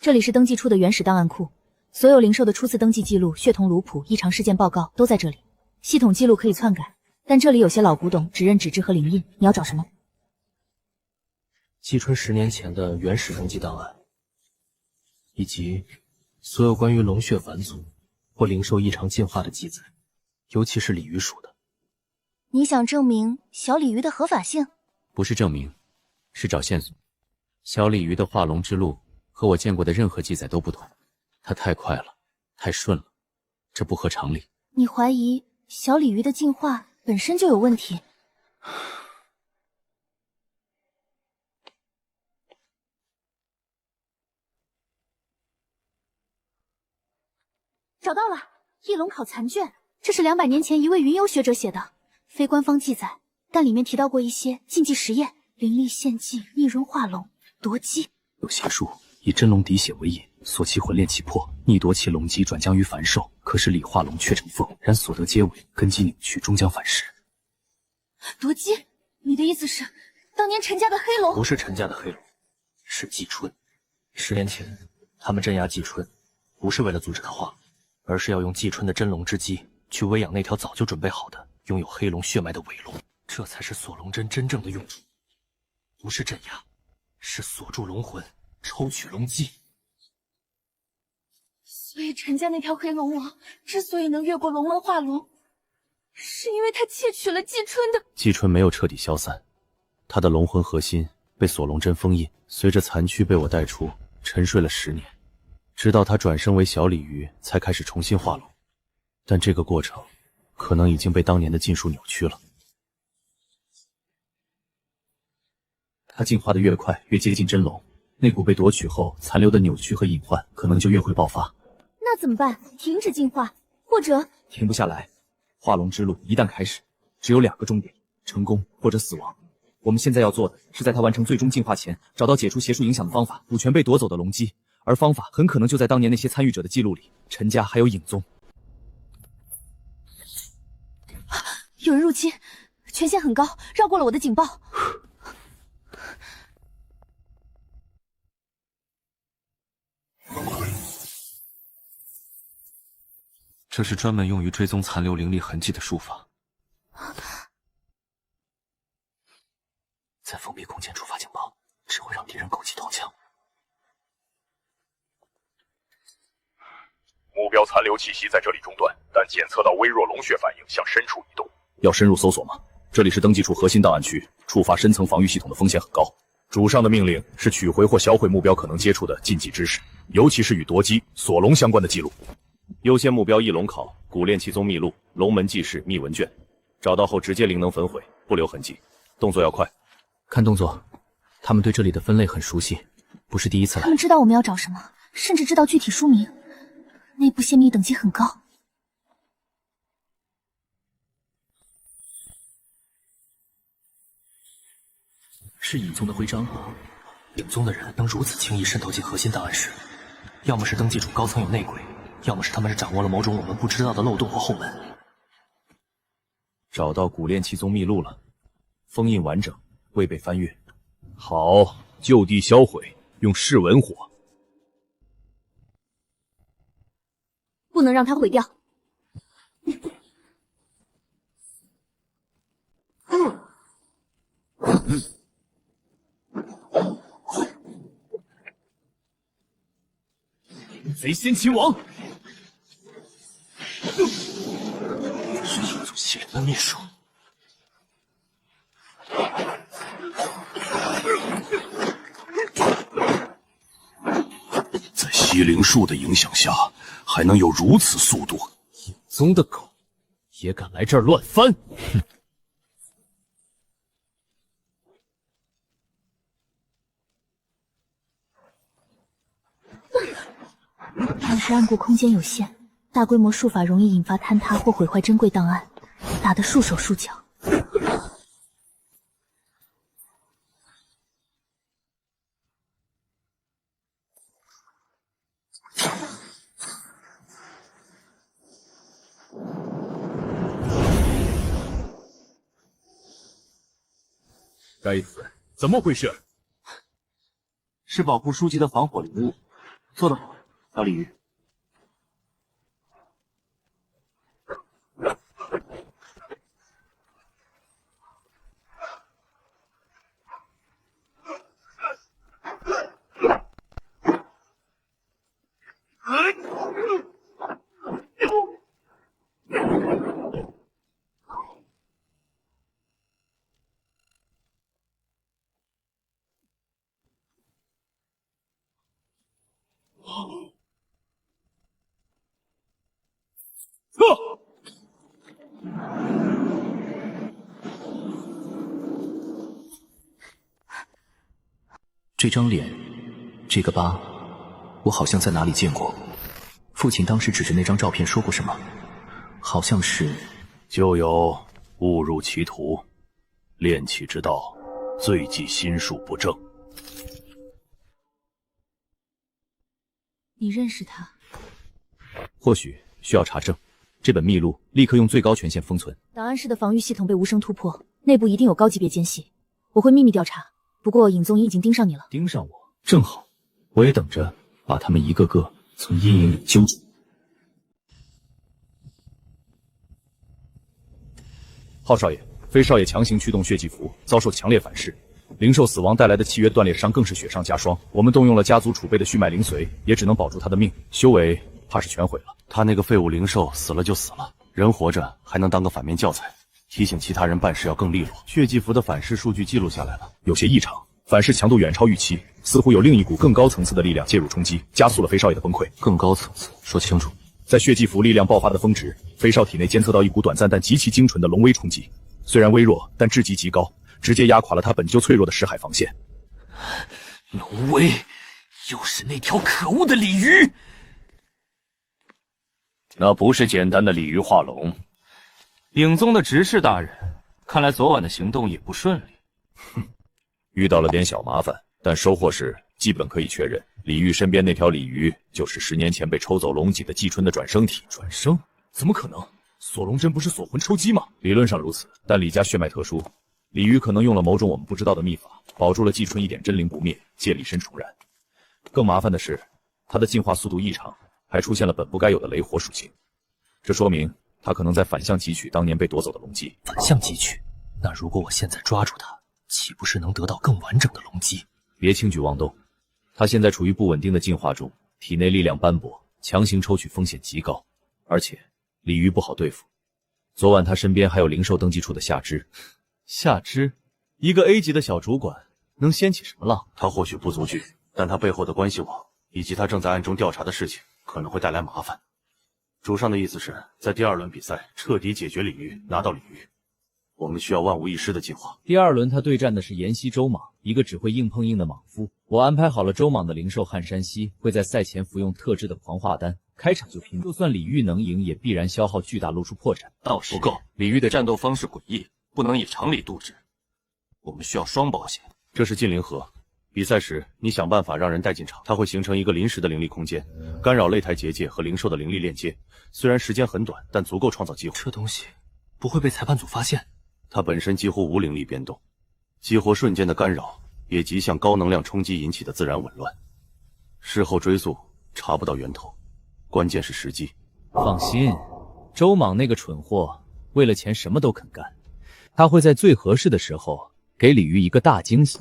这里是登记处的原始档案库，所有灵兽的初次登记记录、血统族谱、异常事件报告都在这里。系统记录可以篡改，但这里有些老古董，只认纸质和灵印。你要找什么？季春10年前的原始登记档案，以及所有关于龙血返祖或灵兽异常进化的记载，尤其是鲤鱼属的。你想证明小鲤鱼的合法性？不是证明，是找线索。小鲤鱼的化龙之路和我见过的任何记载都不同，它太快了，太顺了，这不合常理。你怀疑小鲤鱼的进化本身就有问题？找到了，翼龙考残卷，这是200年前一位云游学者写的，非官方记载，但里面提到过一些禁忌实验，灵力献祭、逆轮化龙、夺姬。有邪术，以真龙滴血为引，锁其魂炼其魄，逆夺其龙脊，转降于凡兽。可使李化龙却成凤，然所得皆为根基扭曲，终将反噬。夺姬？你的意思是，当年陈家的黑龙？不是陈家的黑龙，是季春。10年前，他们镇压季春，不是为了阻止他化龙，而是要用季春的真龙之基去喂养那条早就准备好的拥有黑龙血脉的伪龙，这才是锁龙针真正的用处。不是镇压，是锁住龙魂，抽取龙基。所以陈家那条黑龙王之所以能越过龙门化龙，是因为他窃取了季春的。季春没有彻底消散，他的龙魂核心被锁龙针封印，随着残躯被我带出，沉睡了10年，直到他转生为小鲤鱼，才开始重新化龙。但这个过程可能已经被当年的禁术扭曲了。他进化的越快，越接近真龙，那股被夺取后残留的扭曲和隐患，可能就越会爆发。那怎么办？停止进化，或者停不下来。化龙之路一旦开始，只有2个终点：成功或者死亡。我们现在要做的是在他完成最终进化前，找到解除邪术影响的方法，补全被夺走的龙基，而方法很可能就在当年那些参与者的记录里。陈家还有影宗。有人入侵，权限很高，绕过了我的警报。这是专门用于追踪残留灵力痕迹的术法。在封闭空间触发警报，只会让敌人勾起头枪。目标残留气息在这里中断，但检测到微弱龙血反应，向深处移动。要深入搜索吗？这里是登记处核心档案区，触发深层防御系统的风险很高。主上的命令是取回或销毁目标可能接触的禁忌知识，尤其是与夺姬、锁龙相关的记录。优先目标翼龙考、古炼气宗秘录、龙门记事秘文卷，找到后直接灵能焚毁，不留痕迹。动作要快。看动作，他们对这里的分类很熟悉，不是第一次来。他们知道我们要找什么，甚至知道具体书名，内部泄密等级很高。是影宗的徽章。影宗的人能如此轻易渗透进核心档案室，要么是登记处高层有内鬼，要么是他们是掌握了某种我们不知道的漏洞或后门。找到古炼气宗秘录了，封印完整，未被翻阅。好，就地销毁，用噬文火。不能让它毁掉。贼先秦王，是影族系列的秘术。在西灵术的影响下，还能有如此速度？影宗的狗也敢来这儿乱翻！哼！当时暗部空间有限，大规模术法容易引发坍塌或毁坏珍贵档案，打得束手束脚。该死，怎么回事？是保护书籍的防火灵物，做得好，小鲤鱼。这张脸，这个疤，我好像在哪里见过。父亲当时指着那张照片说过什么？好像是就有误入歧途，炼气之道，最忌心术不正。你认识他？或许需要查证。这本秘录立刻用最高权限封存。档案室的防御系统被无声突破，内部一定有高级别奸细，我会秘密调查。不过尹宗已经盯上你了。盯上我，正好，我也等着把他们一个个从阴影里揪出。浩少爷，飞少爷强行驱动血祭符，遭受强烈反噬，灵兽死亡带来的契约断裂伤更是雪上加霜。我们动用了家族储备的血脉灵髓，也只能保住他的命，修为怕是全毁了。他那个废物灵兽死了就死了，人活着还能当个反面教材，提醒其他人办事要更利落。血祭符的反噬数据记录下来了，有些异常，反噬强度远超预期，似乎有另一股更高层次的力量介入冲击，加速了飞少爷的崩溃。更高层次，说清楚。在血祭符力量爆发的峰值，飞少体内监测到一股短暂但极其精准的龙威冲击，虽然微弱，但质极极高，直接压垮了他本就脆弱的识海防线。龙威，又是那条可恶的鲤鱼！那不是简单的鲤鱼化龙。影宗的执事大人，看来昨晚的行动也不顺利。哼，遇到了点小麻烦，但收获是基本可以确认，李煜身边那条鲤鱼就是10年前被抽走龙脊的季春的转生体。转生？怎么可能？锁龙针不是锁魂抽机吗？理论上如此，但李家血脉特殊，鲤鱼可能用了某种我们不知道的秘法，保住了季春一点真灵不灭，借力身重燃。更麻烦的是，它的进化速度异常，还出现了本不该有的雷火属性，这说明他可能在反向汲取当年被夺走的龙脊。反向汲取？那如果我现在抓住他，岂不是能得到更完整的龙脊？别轻举妄动，他现在处于不稳定的进化中，体内力量斑驳，强行抽取风险极高，而且鲤鱼不好对付。昨晚他身边还有灵兽登记处的夏枝。夏枝，一个 A 级的小主管，能掀起什么浪？他或许不足惧，但他背后的关系网以及他正在暗中调查的事情，可能会带来麻烦。主上的意思是在第2轮比赛彻底解决鲤鱼，拿到鲤鱼。我们需要万无一失的进化。第2轮他对战的是妍希周莽，一个只会硬碰硬的莽夫。我安排好了周莽的灵兽汉山溪会在赛前服用特制的狂化丹，开场就拼。就算李煜能赢，也必然消耗巨大，露出破绽。倒是不够，李煜的战斗方式诡异，不能以常理度之。我们需要双保险。这是禁灵盒，比赛时你想办法让人带进场，它会形成一个临时的灵力空间，干扰擂台结界和灵兽的灵力链接。虽然时间很短，但足够创造机会。这东西不会被裁判组发现？它本身几乎无灵力变动，激活瞬间的干扰也极像高能量冲击引起的自然紊乱。事后追溯查不到源头，关键是时机。放心，周莽那个蠢货为了钱什么都肯干，他会在最合适的时候给李鱼一个大惊喜。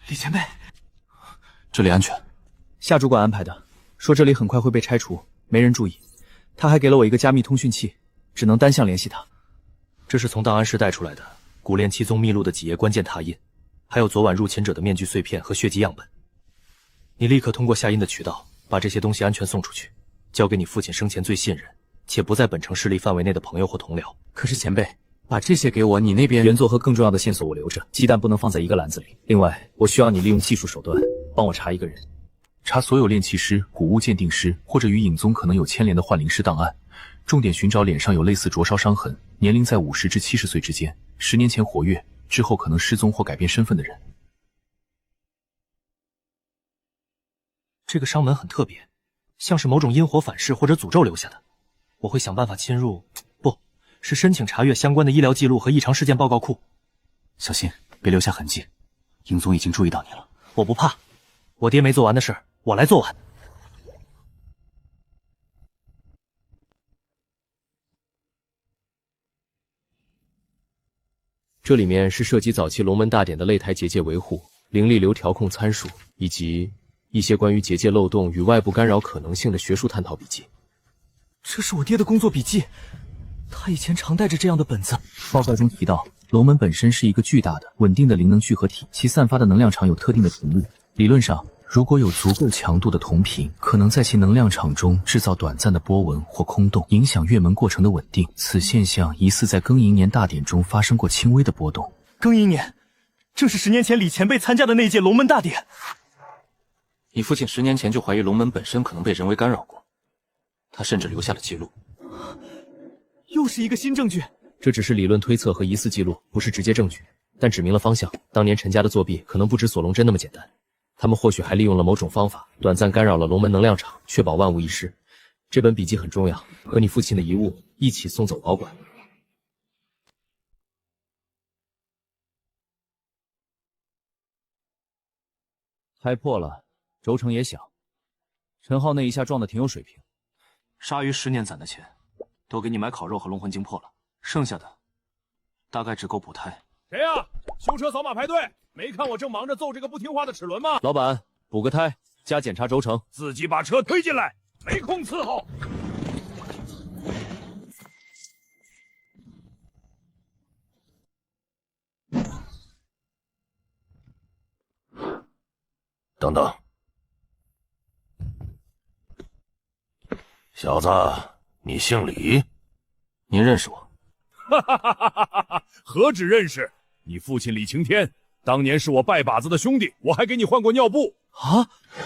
李前辈，这里安全。夏主管安排的，说这里很快会被拆除，没人注意。他还给了我一个加密通讯器，只能单向联系他。这是从档案室带出来的古炼七宗秘录的几页关键拓印，还有昨晚入侵者的面具碎片和血迹样本。你立刻通过夏音的渠道把这些东西安全送出去，交给你父亲生前最信任且不在本城势力范围内的朋友或同僚。可是前辈，把这些给我，你那边原作和更重要的线索我留着，鸡蛋不能放在一个篮子里。另外，我需要你利用技术手段帮我查一个人，查所有炼器师、古物鉴定师或者与影宗可能有牵连的幻灵师档案，重点寻找脸上有类似灼烧伤痕、年龄在50至70岁之间、10年前活跃之后可能失踪或改变身份的人。这个伤门很特别，像是某种阴火反噬或者诅咒留下的。我会想办法侵入，是申请查阅相关的医疗记录和异常事件报告库。小心，别留下痕迹。影宗已经注意到你了。我不怕，我爹没做完的事儿，我来做完。这里面是涉及早期龙门大典的擂台结界维护、灵力流调控参数，以及一些关于结界漏洞与外部干扰可能性的学术探讨笔记。这是我爹的工作笔记。他以前常带着这样的本子。报告中提到，龙门本身是一个巨大的、稳定的灵能聚合体，其散发的能量场有特定的频率。理论上，如果有足够强度的同频，可能在其能量场中制造短暂的波纹或空洞，影响月门过程的稳定。此现象疑似在庚寅年大典中发生过轻微的波动。庚寅年，正是10年前李前辈参加的那届龙门大典。你父亲10年前就怀疑龙门本身可能被人为干扰过，他甚至留下了记录。又是一个新证据。这只是理论推测和疑似记录，不是直接证据，但指明了方向。当年陈家的作弊可能不止锁龙针那么简单，他们或许还利用了某种方法，短暂干扰了龙门能量场，确保万无一失。这本笔记很重要，和你父亲的遗物一起送走保管。开破了，轴承也响。陈浩那一下撞得挺有水平。鲨鱼10年攒的钱都给你买烤肉和龙魂晶破了，剩下的大概只够补胎。谁呀？修车扫码排队，没看我正忙着揍这个不听话的齿轮吗？老板，补个胎加检查轴承。自己把车推进来，没空伺候。等等，小子，你姓李？您认识我？哈哈哈哈哈哈！何止认识，你父亲李晴天当年是我拜把子的兄弟，我还给你换过尿布啊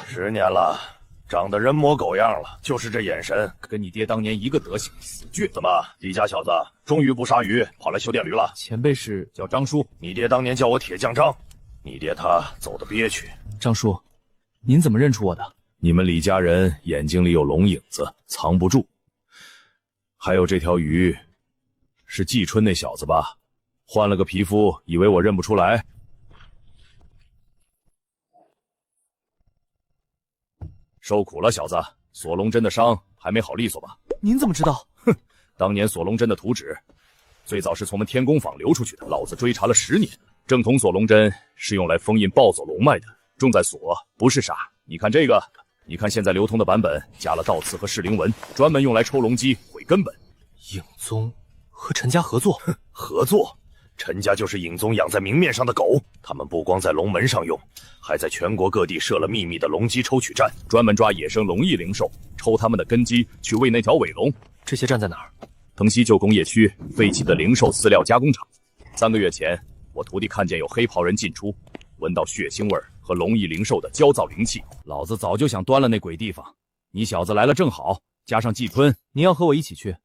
！10年了，长得人模狗样了，就是这眼神，跟你爹当年一个德行，死倔。怎么，李家小子终于不杀鱼，跑来修电驴了？前辈是叫张叔，你爹当年叫我铁匠张，你爹他走得憋屈。张叔，您怎么认出我的？你们李家人眼睛里有龙影子，藏不住。还有这条鱼，是季春那小子吧？换了个皮肤，以为我认不出来？受苦了，小子，锁龙针的伤还没好利索吧？您怎么知道？哼，当年锁龙针的图纸，最早是从我们天宫坊流出去的，老子追查了10年。正统锁龙针是用来封印暴走龙脉的，重在锁，不是杀。你看这个，你看现在流通的版本加了道刺和噬灵纹，专门用来抽龙机毁根本。影宗和陈家合作？哼，合作？陈家就是影宗养在明面上的狗，他们不光在龙门上用，还在全国各地设了秘密的龙机抽取站，专门抓野生龙翼灵兽，抽他们的根基去喂那条尾龙。这些站在哪儿？藤溪旧工业区废弃的灵兽饲料加工厂。3个月前，我徒弟看见有黑袍人进出，闻到血腥味和龙翼灵兽的焦躁灵气，老子早就想端了那鬼地方。你小子来了正好，加上季春，您要和我一起去？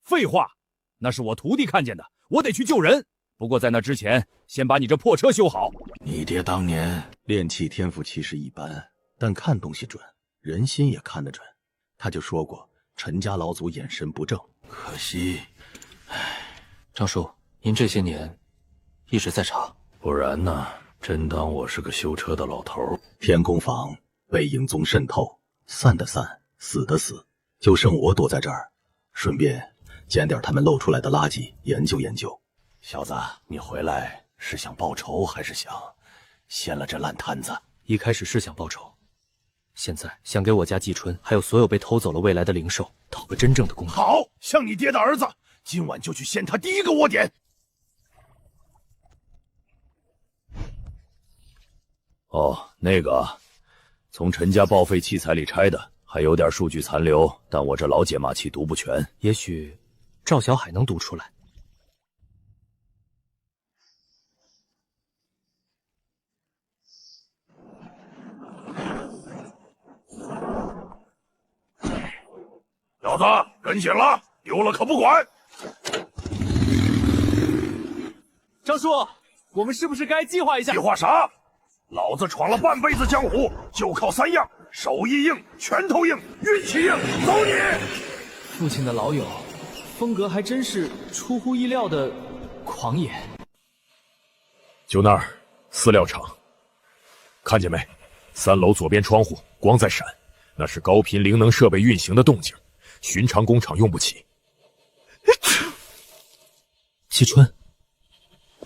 废话，那是我徒弟看见的，我得去救人。不过在那之前，先把你这破车修好。你爹当年炼器天赋其实一般，但看东西准，人心也看得准。他就说过，陈家老祖眼神不正，可惜。张叔，您这些年一直在查，不然呢？真当我是个修车的老头。天宫坊被影宗渗透，散的散，死的死，就剩我躲在这儿，顺便捡点他们露出来的垃圾研究研究。小子，你回来是想报仇，还是想掀了这烂摊子？一开始是想报仇，现在想给我家季春还有所有被偷走了未来的灵兽讨个真正的公道。好，像你爹的儿子，今晚就去掀他第一个窝点。哦，那个，从陈家报废器材里拆的，还有点数据残留，但我这老解码器读不全。也许赵小海能读出来。小子，跟紧了，丢了可不管。张叔，我们是不是该计划一下？计划啥？老子闯了半辈子江湖，就靠3样：手艺硬、拳头硬、运气硬。走你！父亲的老友，风格还真是出乎意料的狂野。就那儿，饲料厂，看见没？3楼左边窗户光在闪，那是高频灵能设备运行的动静，寻常工厂用不起。季春，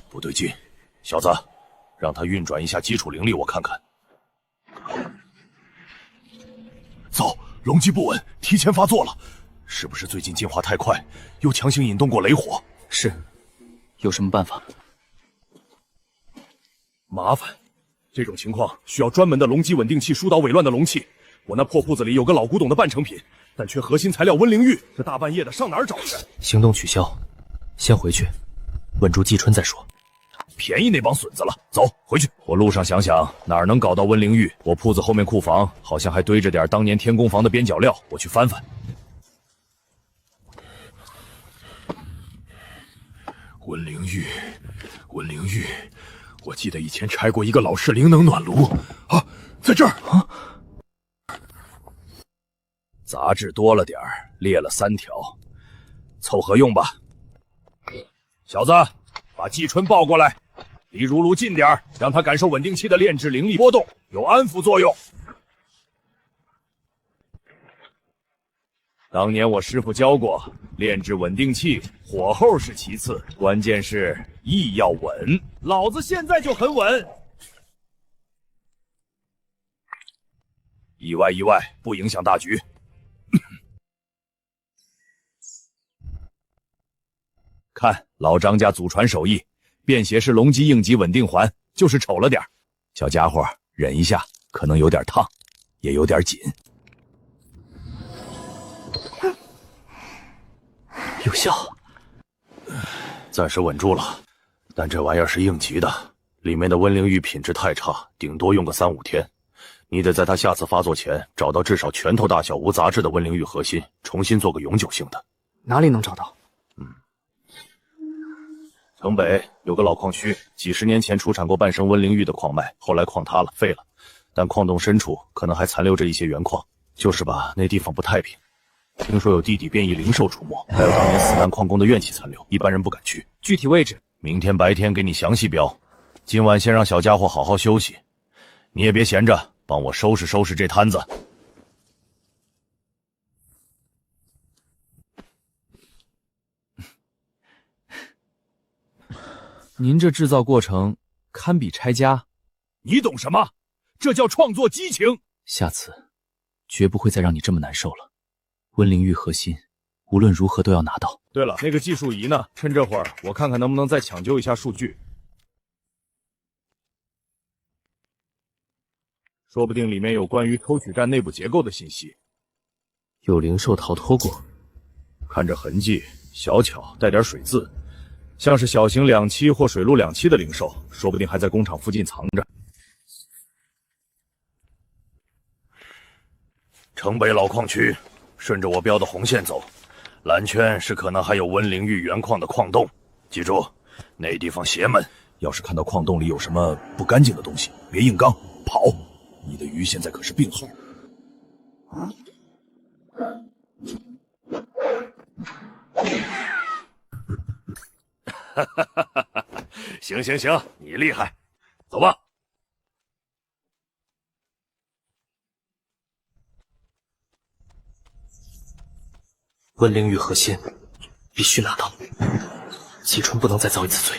不对劲，小子。让他运转一下基础灵力，我看看。糟，龙脊不稳，提前发作了，是不是最近进化太快，又强行引动过雷火？是，有什么办法？麻烦，这种情况需要专门的龙脊稳定器疏导紊乱的龙气。我那破铺子里有个老古董的半成品，但缺核心材料温灵玉，这大半夜的上哪儿找去？行动取消，先回去，稳住季春再说。便宜那帮损子了，走回去。我路上想想哪儿能搞到温灵玉。我铺子后面库房好像还堆着点当年天宫房的边角料，我去翻翻。温灵玉，温灵玉，我记得以前拆过一个老式灵能暖炉啊，在这儿啊。杂质多了点儿，裂了3条，凑合用吧。小子，把季春抱过来。离如炉近点儿，让他感受稳定器的炼制灵力波动，有安抚作用。当年我师傅教过，炼制稳定器，火候是其次，关键是意要稳。老子现在就很稳。意外，不影响大局。看老张家祖传手艺。便携式龙脊应急稳定环，就是丑了点儿，小家伙忍一下，可能有点烫，也有点紧。有效，暂时稳住了，但这玩意儿是应急的，里面的温灵玉品质太差，顶多用个3、5天。你得在它下次发作前找到至少拳头大小无杂质的温灵玉核心，重新做个永久性的。哪里能找到？城北有个老矿区，几10年前出产过半生温灵玉的矿脉，后来矿塌了，废了。但矿洞深处可能还残留着一些原矿，就是吧，那地方不太平。听说有地底变异灵兽出没，还有当年死难矿工的怨气残留，一般人不敢去。具体位置，明天白天给你详细标。今晚先让小家伙好好休息，你也别闲着，帮我收拾收拾这摊子。您这制造过程堪比拆家。你懂什么？这叫创作激情。下次绝不会再让你这么难受了。温灵玉核心无论如何都要拿到。对了，那个计数仪呢？趁这会儿我看看能不能再抢救一下数据，说不定里面有关于抽取站内部结构的信息。有灵兽逃脱过，看这痕迹小巧，带点水渍，像是小型2期或水陆2期的灵兽，说不定还在工厂附近藏着。城北老矿区，顺着我标的红线走，蓝圈是可能还有温灵玉原矿的矿洞，记住，那地方邪门。要是看到矿洞里有什么不干净的东西，别硬刚，跑！你的鱼现在可是病号。行行行，你厉害，走吧。温灵玉核心必须拿到，季春不能再遭一次罪。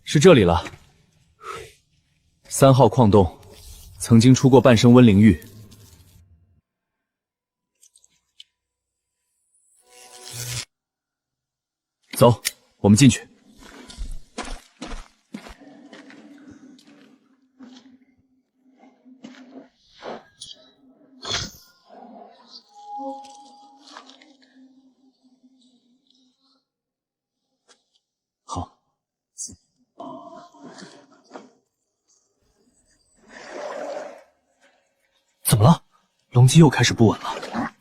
是这里了。3号矿洞曾经出过半生温灵玉。走，我们进去。好。怎么了？龙姬又开始不稳了。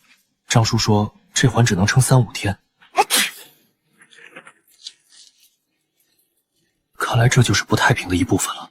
张叔说这环只能撑3、5天。看来这就是不太平的一部分了。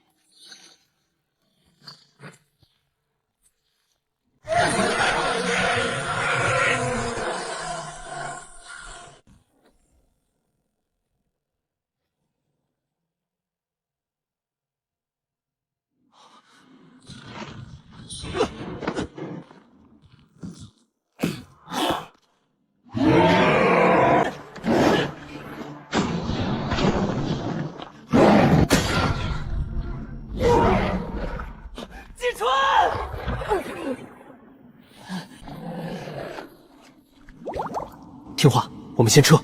听话，我们先撤。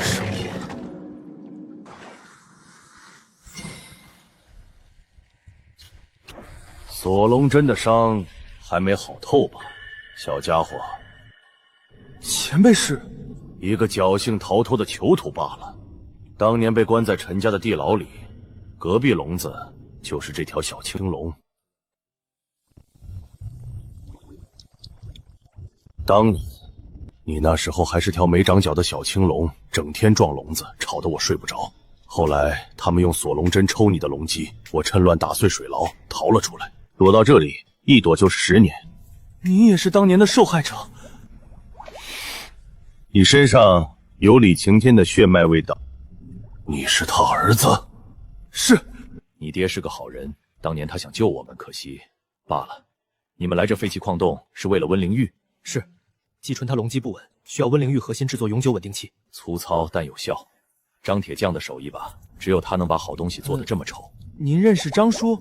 声音，锁龙针的伤还没好透吧，小家伙？前辈是一个侥幸逃脱的囚徒罢了。当年被关在陈家的地牢里，隔壁笼子就是这条小青龙。当年，你那时候还是条没长脚的小青龙，整天撞笼子，吵得我睡不着。后来他们用锁龙针抽你的龙脊，我趁乱打碎水牢，逃了出来，躲到这里，一躲就是10年。你也是当年的受害者。你身上有李晴天的血脉味道，你是他儿子？是。你爹是个好人，当年他想救我们，可惜罢了。你们来这废弃矿洞是为了温灵玉？是。季春他龙脊不稳，需要温灵玉核心制作永久稳定器。粗糙但有效。张铁匠的手艺吧，只有他能把好东西做得这么丑。您认识张叔？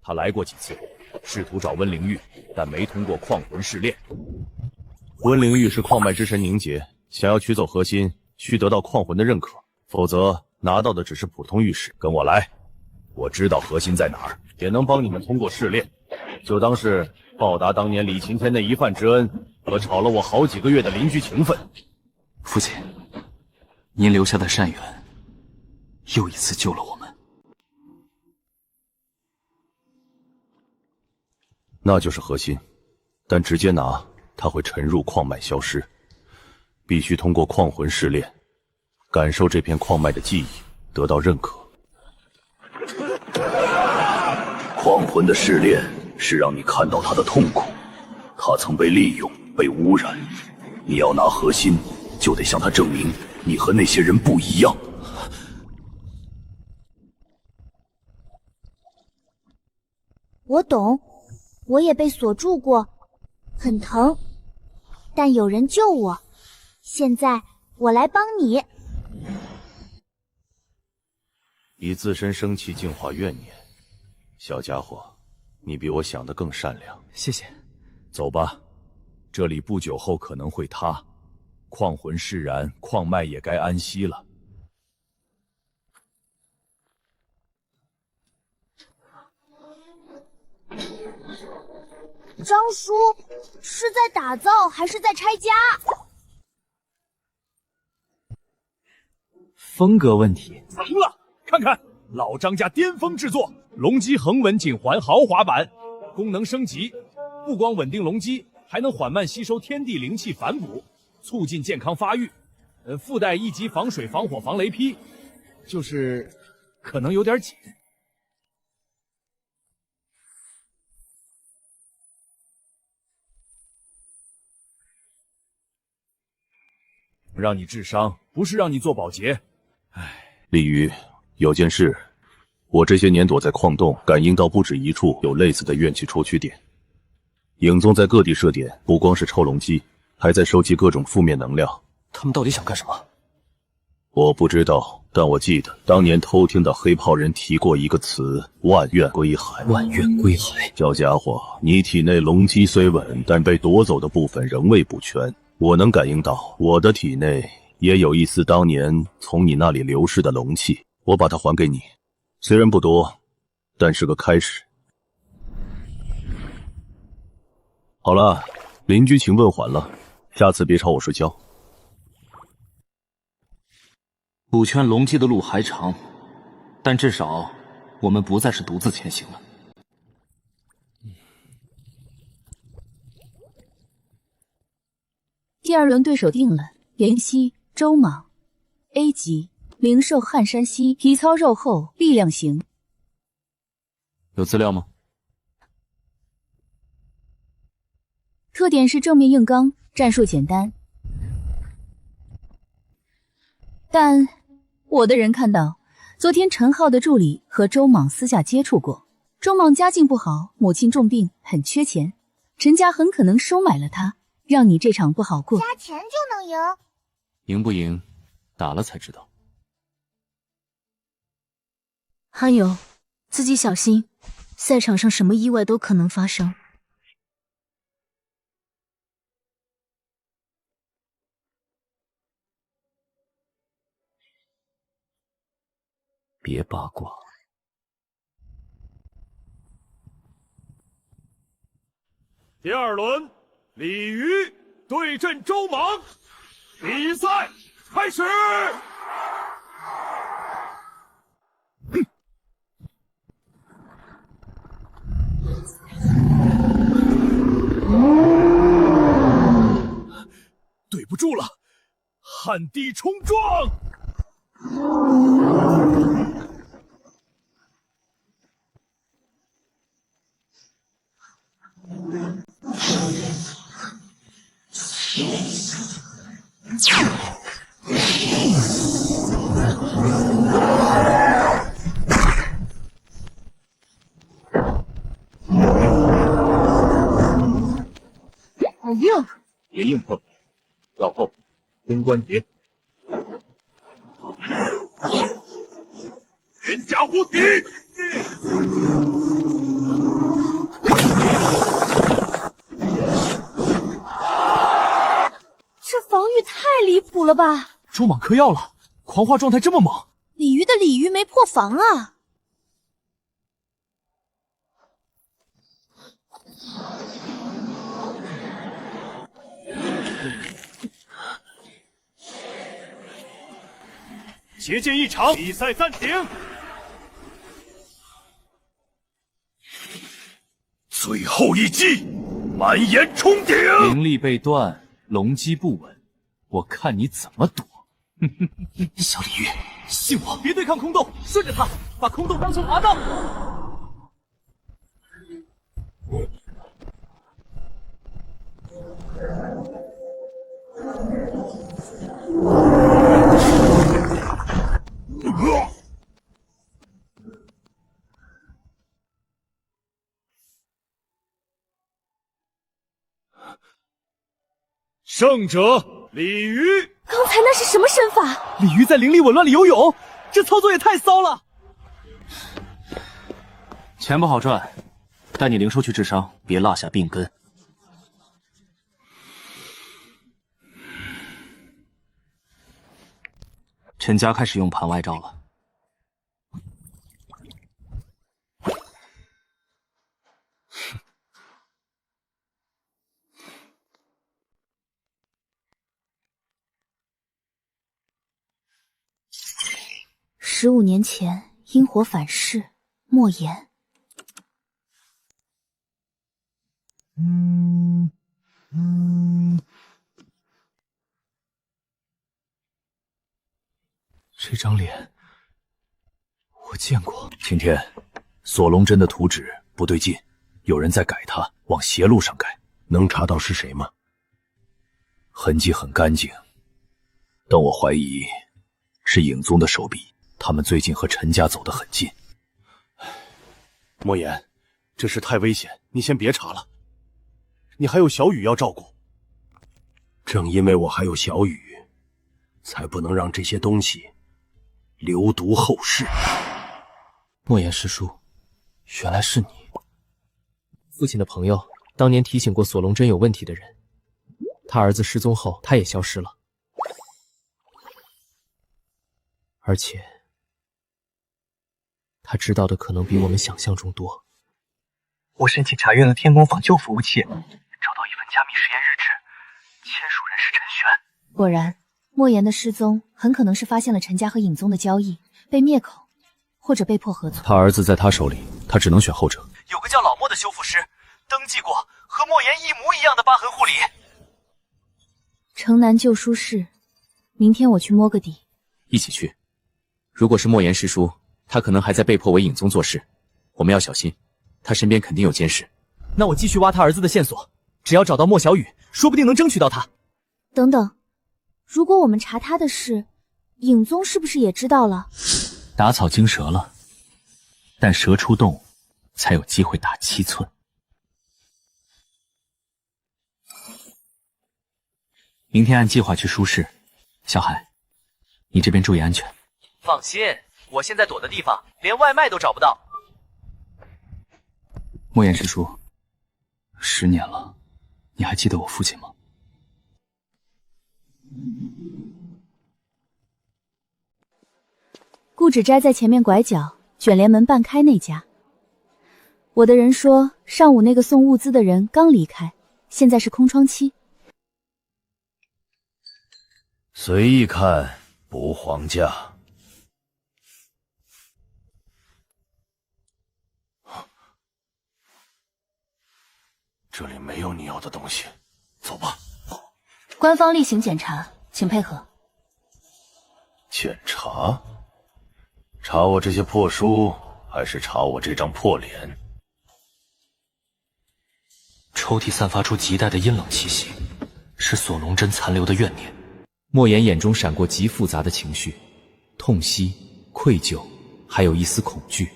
他来过几次，试图找温灵玉，但没通过矿魂试炼。温灵玉是矿脉之神凝结，想要取走核心，需得到矿魂的认可，否则拿到的只是普通玉石。跟我来，我知道核心在哪儿，也能帮你们通过试炼，就当是报答当年李晴天的一饭之恩和吵了我好几个月的邻居情分。父亲，您留下的善缘，又一次救了我们。那就是核心，但直接拿它会沉入矿脉消失，必须通过矿魂试炼，感受这片矿脉的记忆，得到认可。矿魂的试炼是让你看到他的痛苦，他曾被利用、被污染。你要拿核心，就得向他证明你和那些人不一样。我懂，我也被锁住过，很疼，但有人救我。现在我来帮你。以自身生气净化怨念，小家伙，你比我想的更善良。谢谢。走吧，这里不久后可能会塌，矿魂释然，矿脉也该安息了。张叔是在打造还是在拆家？风格问题。赢了，看看老张家巅峰制作龙基横纹锦环豪华版，功能升级，不光稳定龙基，还能缓慢吸收天地灵气反哺，促进健康发育。附带1级防水、防火、防雷劈，就是可能有点紧。让你治伤，不是让你做保洁。鲤鱼，有件事，我这些年躲在矿洞，感应到不止一处有类似的怨气抽取点。影宗在各地设点，不光是抽龙基，还在收集各种负面能量。他们到底想干什么？我不知道，但我记得当年偷听到黑袍人提过一个词“万怨归海”。万怨归海，小家伙，你体内龙基虽稳，但被夺走的部分仍未补全。我能感应到，我的体内也有一丝当年从你那里流失的龙气，我把它还给你，虽然不多，但是个开始。好了，邻居请问缓了，下次别吵我睡觉。补全龙基的路还长，但至少我们不再是独自前行了。第2轮对手定了，妍希、周莽 A 级，灵兽汉山溪，体操肉厚，力量型。有资料吗？特点是正面硬刚，战术简单。但我的人看到，昨天陈浩的助理和周莽私下接触过。周莽家境不好，母亲重病，很缺钱，陈家很可能收买了他，让你这场不好过。加钱就能赢？赢不赢，打了才知道。还有，自己小心，赛场上什么意外都可能发生。别八卦。第2轮，鲤鱼对阵周莽，比赛开始。对不住了，旱地冲撞。好硬！别硬碰，绕后，攻关节，连甲护体。这防御太离谱了吧！周莽嗑药了，狂化状态这么猛。鲤鱼的鲤鱼没破防啊！结界一场，比赛暂停。最后一击，满岩冲顶！灵力被断，龙基不稳，我看你怎么躲！小鲤鱼，信我，别对抗空洞，顺着它，把空洞当成滑道。胜者鲤鱼。刚才那是什么身法？鲤鱼在灵力紊乱里游泳，这操作也太骚了。钱不好赚，带你灵兽去治伤，别落下病根。陈家开始用盘外招了。15年前，因火反噬，莫言。这张脸我见过。青天，锁龙针的图纸不对劲，有人在改它，往邪路上改。能查到是谁吗？痕迹很干净，但我怀疑是影宗的手笔。他们最近和陈家走得很近。莫言，这事太危险，你先别查了。你还有小雨要照顾。正因为我还有小雨，才不能让这些东西流毒后世。莫言师叔，原来是你。父亲的朋友当年提醒过锁龙针有问题的人，他儿子失踪后，他也消失了。而且他知道的可能比我们想象中多。我申请查阅了天宫坊旧服务器，找到一份加密实验日志，签署人是陈轩。果然，莫言的失踪很可能是发现了陈家和尹宗的交易，被灭口，或者被迫合作。他儿子在他手里，他只能选后者。有个叫老莫的修复师，登记过和莫言一模一样的疤痕护理。城南旧书室，明天我去摸个底。一起去。如果是莫言师叔，他可能还在被迫为尹宗做事，我们要小心，他身边肯定有监视。那我继续挖他儿子的线索，只要找到莫小雨，说不定能争取到他。等等，如果我们查他的事，尹宗是不是也知道了？打草惊蛇了，但蛇出洞，才有机会打7寸。明天按计划去书室，小海，你这边注意安全。放心，我现在躲的地方连外卖都找不到。莫言师叔，10年了，你还记得我父亲吗？顾芷斋在前面拐角，卷帘门半开那家。我的人说，上午那个送物资的人刚离开，现在是空窗期。随意看，不遑价。这里没有你要的东西，走吧。官方例行检查，请配合。检查？查我这些破书，还是查我这张破脸？抽屉散发出极大的阴冷气息，是锁龙针残留的怨念。莫言眼中闪过极复杂的情绪，痛惜、愧疚，还有一丝恐惧。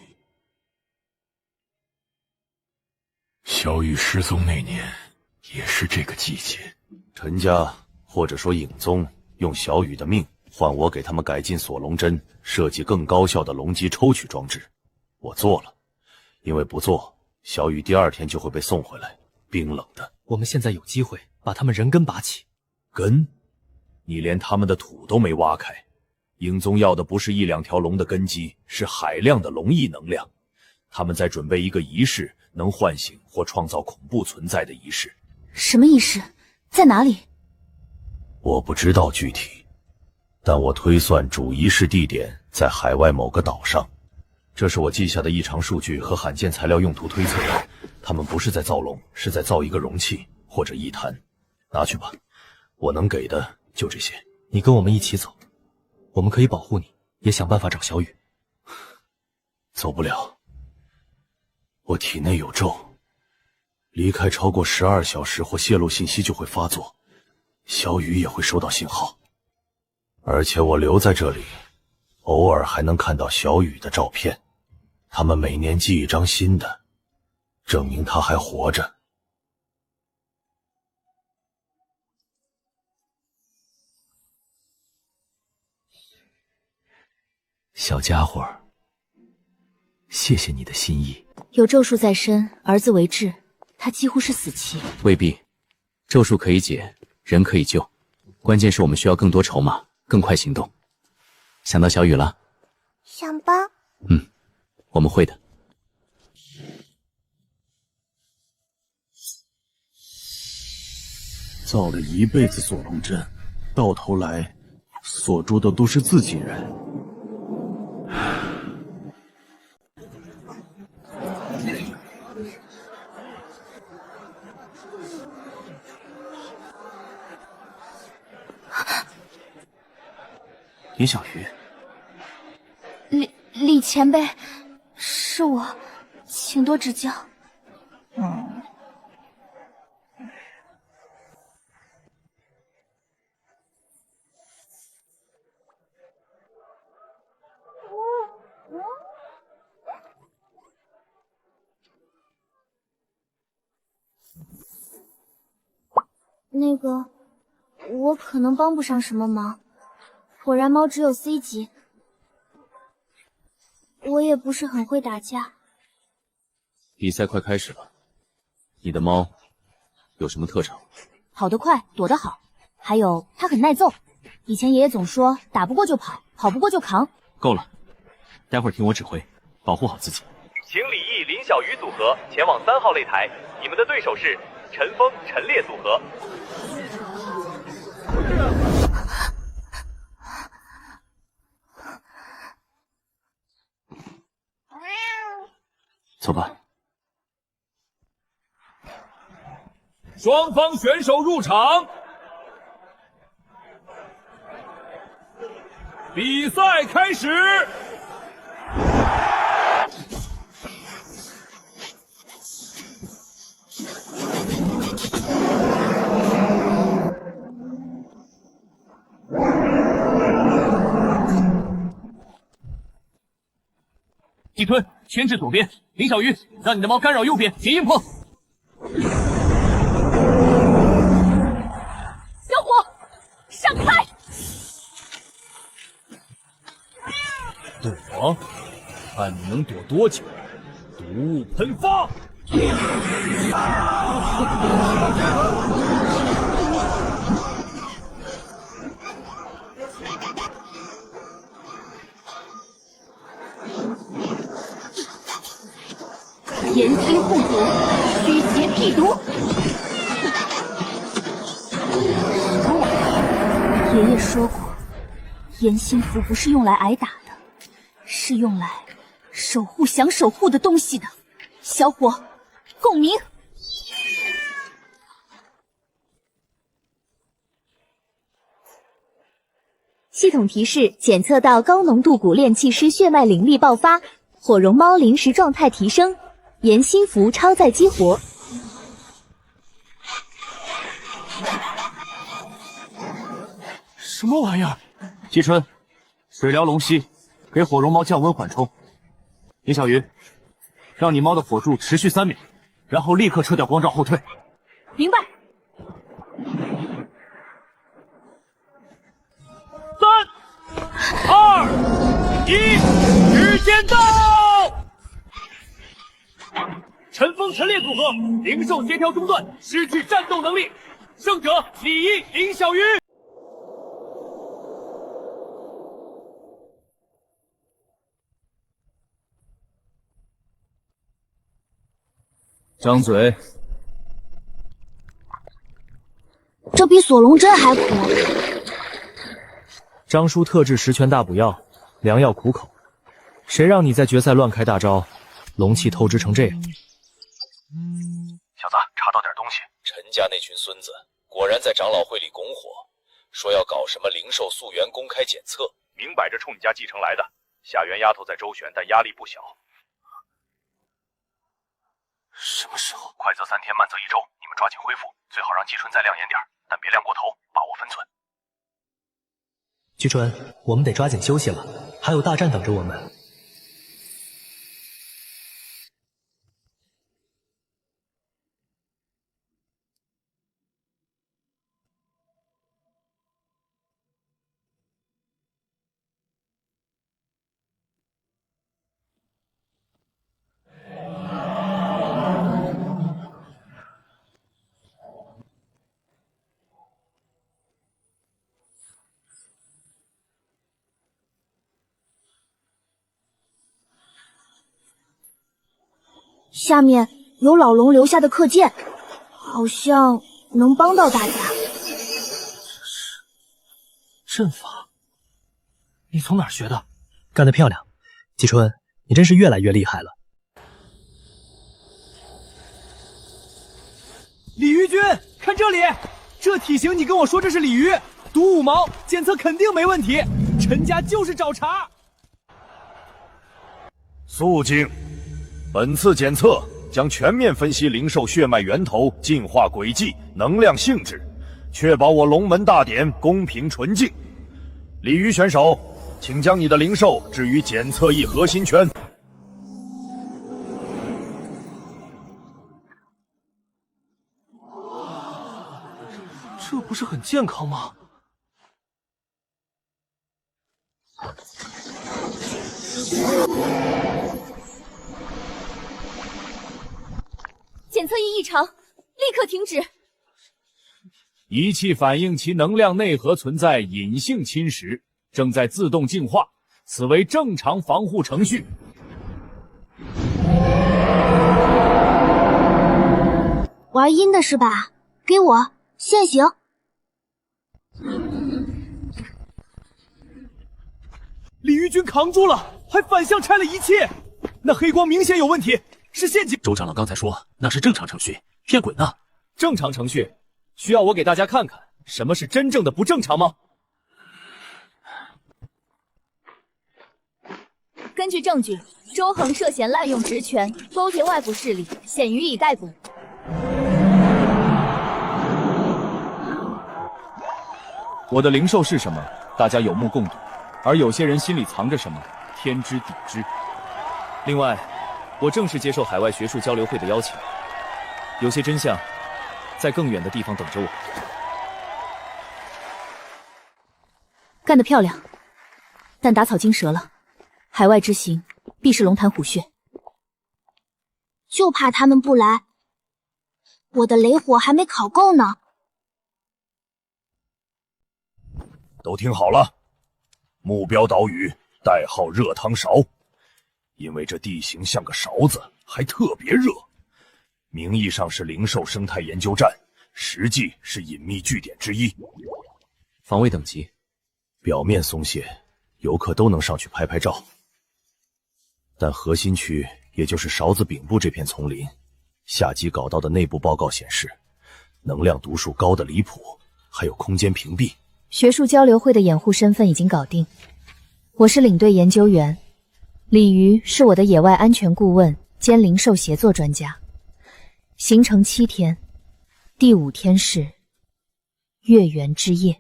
小雨失踪那年，也是这个季节。陈家或者说尹宗用小雨的命换我给他们改进锁龙针，设计更高效的龙脊抽取装置。我做了，因为不做，小雨第2天就会被送回来，冰冷的。我们现在有机会把他们人根拔起。根？你连他们的土都没挖开。尹宗要的不是1、2条龙的根基，是海量的龙翼能量。他们在准备一个仪式，能唤醒或创造恐怖存在的仪式。什么仪式？在哪里？我不知道具体，但我推算主仪式地点在海外某个岛上。这是我记下的异常数据和罕见材料用途推测。他们不是在造龙，是在造一个容器或者一坛。拿去吧，我能给的就这些。你跟我们一起走，我们可以保护你，也想办法找小雨。走不了，我体内有咒，离开超过12小时或泄露信息就会发作，小雨也会收到信号。而且我留在这里，偶尔还能看到小雨的照片，他们每年寄一张新的，证明他还活着。小家伙，谢谢你的心意。有咒术在身，儿子为质，他几乎是死期。未必，咒术可以解，人可以救，关键是我们需要更多筹码，更快行动。想到小雨了？想吧。我们会的。造了一辈子锁龙针，到头来锁住的都是自己人。林小鱼，李前辈，是我，请多指教。那个，我可能帮不上什么忙。火燃猫只有 C 级，我也不是很会打架。比赛快开始了，你的猫有什么特长？跑得快，躲得好，还有它很耐揍。以前爷爷总说，打不过就跑，跑不过就扛。够了，待会儿听我指挥，保护好自己。请李毅、林小鱼组合前往3号擂台，你们的对手是陈峰、陈烈组合。走吧。双方选手入场，比赛开始。季春牵制左边，林小鱼让你的猫干扰右边，别硬碰。小火，闪开！躲，看你能躲多久。毒雾喷发！炎心护主，驱邪辟毒。爷爷说过，炎心符不是用来挨打的，是用来守护想守护的东西的。小伙，共鸣。系统提示：检测到高浓度古炼气师血脉灵力爆发，火绒猫临时状态提升，炎心符超载激活。什么玩意儿？季春，水疗龙息，给火绒猫降温缓冲。林小鱼，让你猫的火柱持续3秒，然后立刻撤掉光照后退。明白。3、2、1，时间到！陈峰、陈烈组合灵兽协调中断，失去战斗能力，胜者李毅、林小鱼。张嘴！这比锁龙针还苦。张叔特制十全大补药，良药苦口。谁让你在决赛乱开大招，龙气透支成这样？小子，查到点东西。陈家那群孙子果然在长老会里拱火，说要搞什么灵兽溯源公开检测，明摆着冲你家继承来的。下元丫头在周旋，但压力不小。什么时候？快则3天，慢则1周，你们抓紧恢复，最好让季春再亮眼点，但别亮过头，把握分寸。季春，我们得抓紧休息了，还有大战等着我们。下面有老龙留下的课件，好像能帮到大家。阵法，你从哪儿学的？干得漂亮，季春，你真是越来越厉害了。鲤鱼君，看这里，这体型你跟我说这是鲤鱼，毒5毛，检测肯定没问题。陈家就是找茬。肃静！本次检测将全面分析灵兽血脉源头、进化轨迹、能量性质，确保我龙门大典公平纯净。鲤鱼选手，请将你的灵兽置于检测翼核心圈。这不是很健康吗？检测仪异常，立刻停止。仪器反映其能量内核存在隐性侵蚀，正在自动净化，此为正常防护程序。玩阴的是吧？给我现行。鲤鱼君扛住了，还反向拆了仪器，那黑光明显有问题，是陷阱。周长老刚才说那是正常程序，骗鬼呢？正常程序需要我给大家看看什么是真正的不正常吗？根据证据，周恒涉嫌滥用职权，勾结外部势力，现予以逮捕。我的灵兽是什么，大家有目共睹，而有些人心里藏着什么，天知地知。另外，我正式接受海外学术交流会的邀请，有些真相在更远的地方等着我。干得漂亮，但打草惊蛇了。海外之行必是龙潭虎穴，就怕他们不来。我的雷火还没烤够呢。都听好了，目标岛屿代号热汤勺，因为这地形像个勺子，还特别热。名义上是灵兽生态研究站，实际是隐秘据点之一。防卫等级表面松懈，游客都能上去拍拍照。但核心区，也就是勺子顶部这片丛林，下级搞到的内部报告显示，能量读数高的离谱，还有空间屏蔽。学术交流会的掩护身份已经搞定，我是领队研究员，鲤鱼是我的野外安全顾问兼灵兽协作专家。行程7天，第5天是月圆之夜。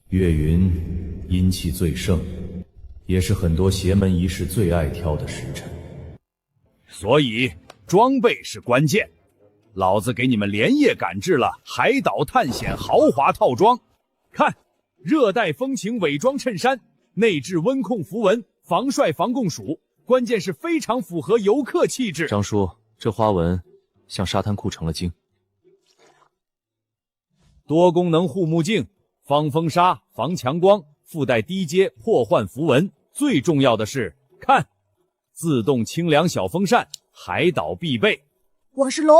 月云阴气最盛，也是很多邪门仪式最爱挑的时辰，所以装备是关键。老子给你们连夜赶制了海岛探险豪华套装，看，热带风情伪装衬衫，内置温控符文，防帅防共暑，关键是非常符合游客气质。张叔，这花纹像沙滩裤成了精。多功能护目镜，防风沙、防强光，附带低阶破幻符文。最重要的是，看，自动清凉小风扇，海岛必备。我是龙，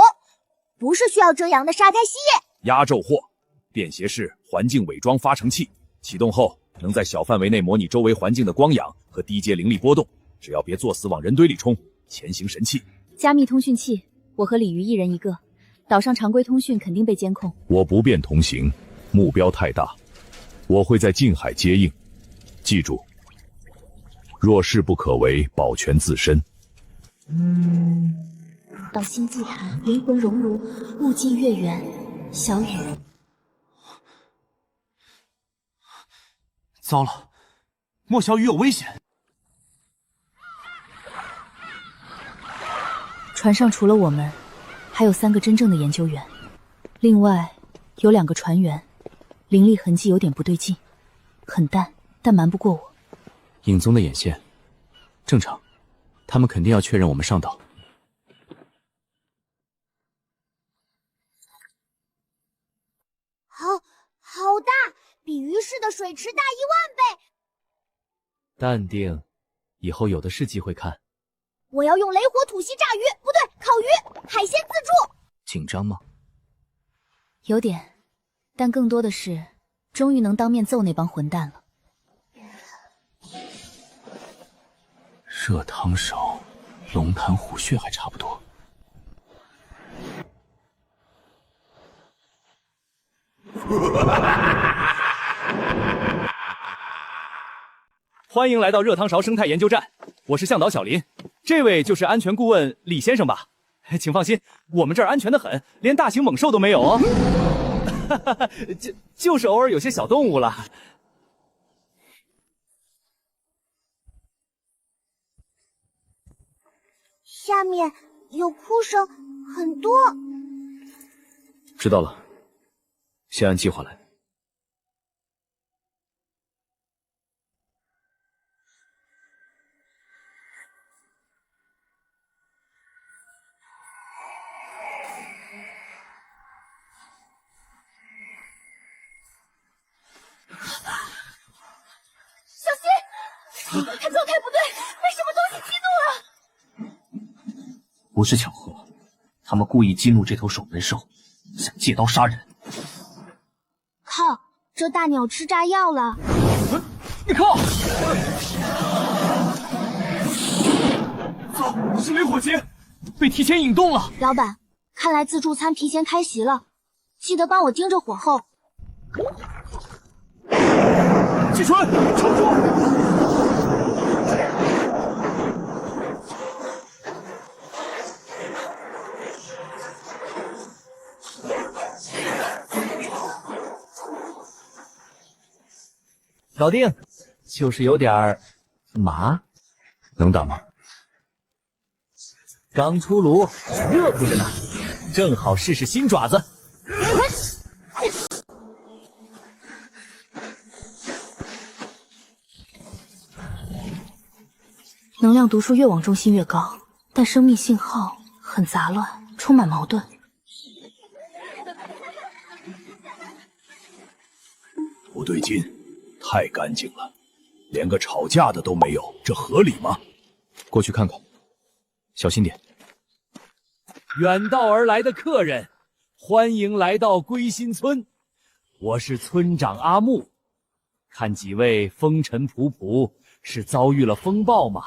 不是需要遮阳的沙滩蜥蜴。压轴货，便携式环境伪装发成器，启动后能在小范围内模拟周围环境的光氧和低阶灵力波动，只要别作死往人堆里冲，前行神器。加密通讯器，我和鲤鱼一人一个，岛上常规通讯肯定被监控。我不便同行，目标太大，我会在近海接应。记住，若势不可为，保全自身。到新祭坛，灵魂熔炉，物尽月圆。小雨，糟了，莫小雨有危险。船上除了我们，还有3个真正的研究员，另外有2个船员，灵力痕迹有点不对劲，很淡，但瞒不过我。影宗的眼线正常，他们肯定要确认我们上岛。好大，比鱼市的水池大1万倍。淡定，以后有的是机会看。我要用雷火吐息炸鱼，不对，烤鱼，海鲜自助。紧张吗？有点，但更多的是终于能当面揍那帮混蛋了。热汤勺，龙潭虎穴还差不多。欢迎来到热汤勺生态研究站，我是向导小林，这位就是安全顾问李先生吧？请放心，我们这儿安全的很，连大型猛兽都没有哦。就是偶尔有些小动物了。下面有哭声很多。知道了，先按计划来。小心！他状态不对，被什么东西激怒了。不是巧合，他们故意激怒这头守门兽，想借刀杀人。靠！这大鸟吃炸药了！你靠！走，是雷火节，被提前引动了。老板，看来自助餐提前开席了，记得帮我盯着火候。季春，撑住！搞定，就是有点麻，能打吗？刚出炉，热乎着呢，正好试试新爪子。能量读数越往中心越高，但生命信号很杂乱，充满矛盾。不对劲，太干净了，连个吵架的都没有，这合理吗？过去看看，小心点。远道而来的客人，欢迎来到归心村，我是村长阿木。看几位风尘仆仆，是遭遇了风暴吗？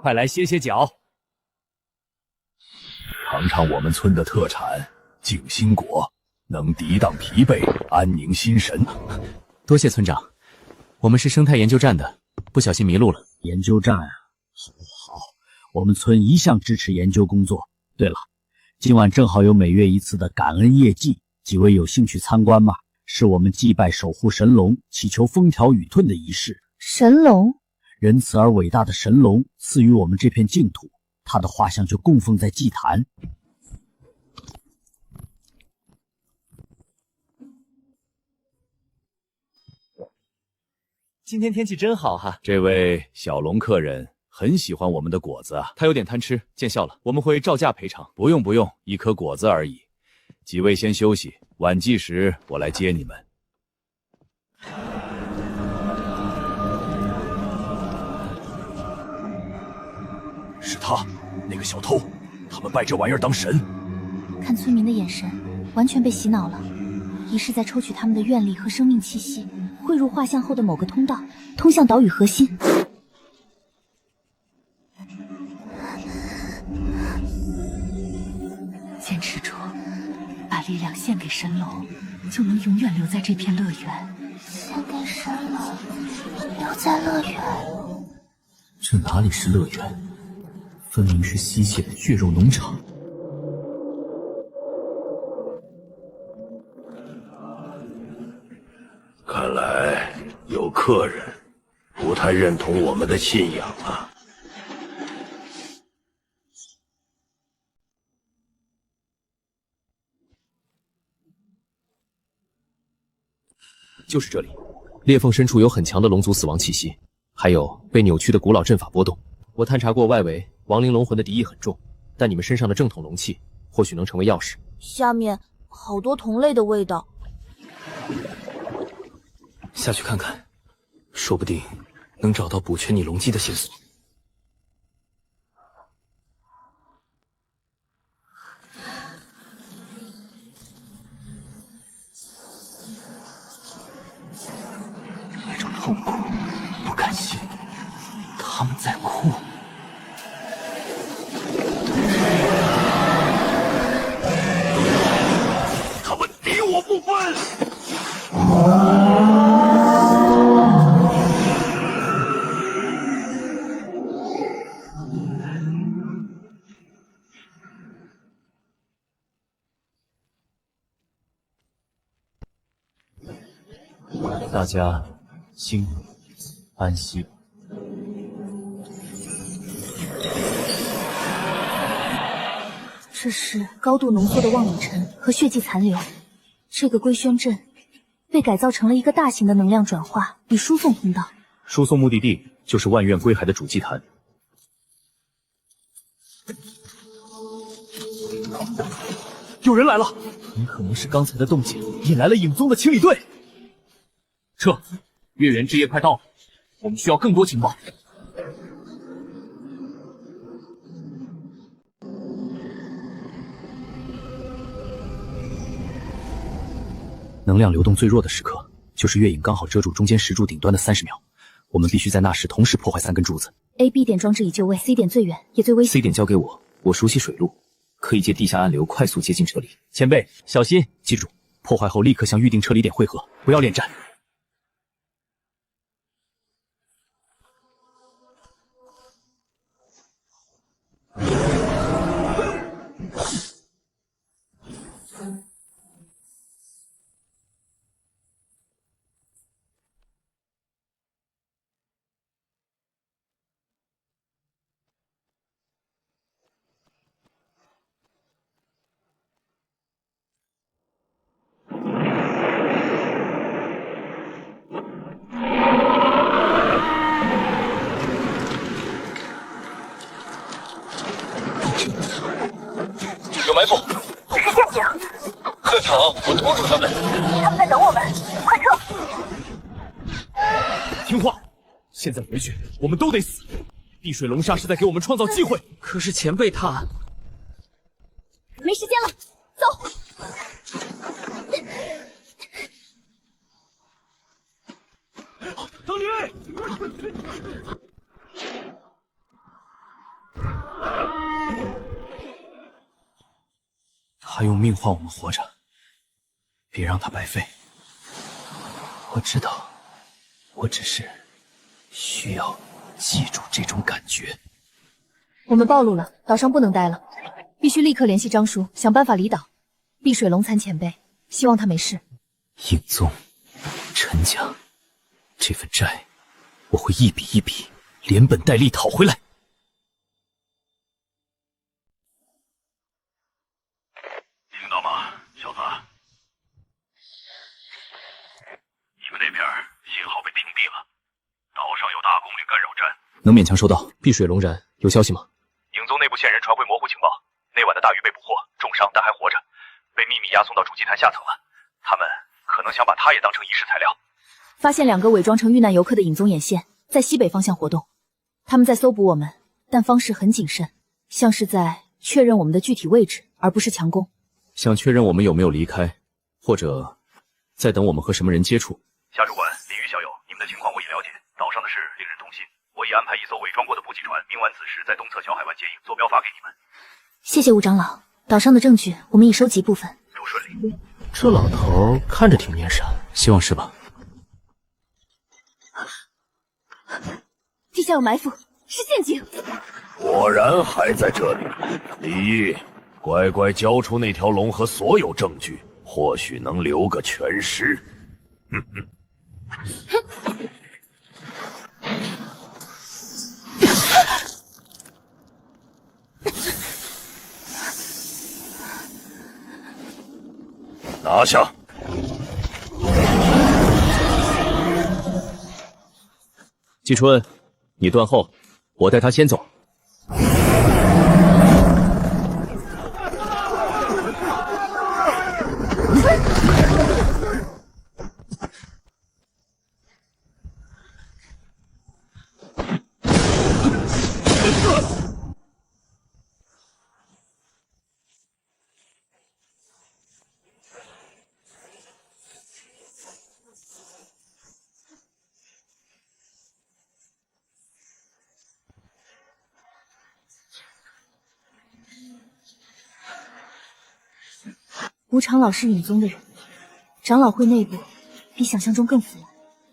快来歇歇脚，尝尝我们村的特产静心果，能抵挡疲惫，安宁心神。多谢村长，我们是生态研究站的，不小心迷路了。研究站啊，好，我们村一向支持研究工作。对了，今晚正好有每月一次的感恩夜祭，几位有兴趣参观吗？是我们祭拜守护神龙，祈求风调雨顿的仪式。神龙？仁慈而伟大的神龙赐予我们这片净土，他的画像就供奉在祭坛。今天天气真好哈！这位小龙客人很喜欢我们的果子啊，他有点贪吃，见笑了，我们会照价赔偿。不用不用，一颗果子而已。几位先休息，晚祭时我来接你们。是他，那个小偷，他们拜这玩意儿当神。看村民的眼神，完全被洗脑了。仪式在抽取他们的愿力和生命气息，汇入画像后的某个通道，通向岛屿核心。坚持住，把力量献给神龙，就能永远留在这片乐园。献给神龙，留在乐园。这哪里是乐园？分明是吸血的血肉农场。看来有客人不太认同我们的信仰啊。就是这里，裂缝深处有很强的龙族死亡气息，还有被扭曲的古老阵法波动。我探查过外围，亡灵龙魂的敌意很重，但你们身上的正统龙气或许能成为钥匙。下面好多同类的味道，下去看看，说不定能找到补全你龙基的线索。那种痛苦，不甘心，他们在哭。他们敌我不分。大家心安息。这是高度浓缩的望里尘和血迹残留。这个归宣阵被改造成了一个大型的能量转化与输送通道。输送目的地就是万怨归海的主祭坛。有人来了，很可能是刚才的动静引来了影宗的清理队。撤！月圆之夜快到了，我们需要更多情报。能量流动最弱的时刻，就是月影刚好遮住中间石柱顶端的30秒。我们必须在那时同时破坏3根柱子。A、B 点装置已就位 ，C 点最远也最危险。 C 点交给我，我熟悉水路，可以借地下暗流快速接近这里。前辈，小心！记住，破坏后立刻向预定撤离点汇合，不要恋战。有埋伏！这是陷阱！鹤场，我拖住他们！他们在等我们，快撤！听话，现在回去我们都得死。碧水龙沙是在给我们创造机会，可是前辈他……没时间了，走！等你！他用命换我们活着，别让他白费。我知道，我只是需要记住这种感觉。我们暴露了，岛上不能待了，必须立刻联系张叔，想办法离岛。碧水龙参前辈，希望他没事。影宗，陈家，这份债我会一笔一笔连本带利讨回来。听到吗，小子？你们那边信号被屏蔽了，岛上有大功率干扰站。能勉强收到。碧水龙然，有消息吗？影宗内部线人传回模糊情报，那晚的大鱼被捕获，重伤但还活着，被秘密押送到主祭坛下层了。他们可能想把他也当成仪式材料。发现2个伪装成遇难游客的影宗眼线在西北方向活动，他们在搜捕我们，但方式很谨慎，像是在确认我们的具体位置，而不是强攻。想确认我们有没有离开，或者在等我们和什么人接触。夏主管、李玉小友，你们的情况我已了解，岛上的事令人痛心。我已安排一艘伪装过的补给船，明晚此时在东侧小海湾接应，坐标发给你们。谢谢吴长老，岛上的证据我们已收集部分。祝顺利。这老头看着挺面善，希望是吧？地下有埋伏，是陷阱。果然还在这里。李毅，乖乖交出那条龙和所有证据，或许能留个全尸。哼哼。拿下！季春，你断后，我带他先走。吴长老是影宗的人，长老会内部比想象中更腐烂。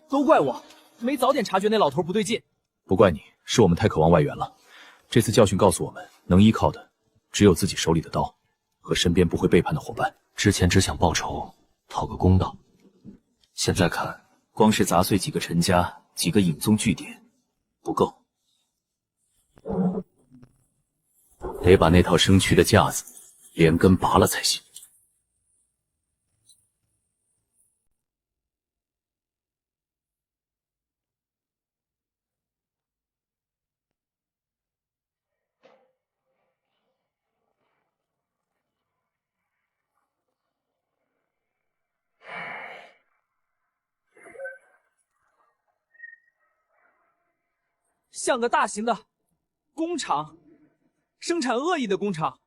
都怪我，没早点察觉那老头不对劲。不怪你，是我们太渴望外援了。这次教训告诉我们，能依靠的只有自己手里的刀和身边不会背叛的伙伴。之前只想报仇，讨个公道，现在看光是砸碎几个陈家、几个影宗据点不够，得把那套生蛆的架子连根拔了才行。像个大型的工厂，生产恶意的工厂。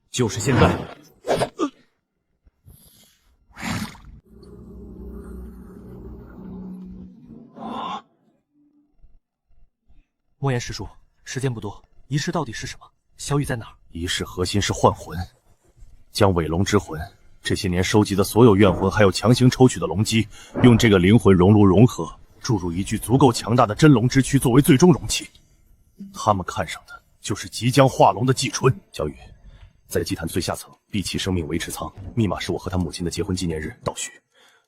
就是现在！莫言师叔，时间不多，仪式到底是什么？小雨在哪儿？仪式核心是换魂，将尾龙之魂。这些年收集的所有怨魂，还有强行抽取的龙基，用这个灵魂熔炉融合，注入一具足够强大的真龙之躯作为最终容器。他们看上的就是即将化龙的季春。小雨，在祭坛最下层碧琪生命维持仓，密码是我和他母亲的结婚纪念日，倒叙。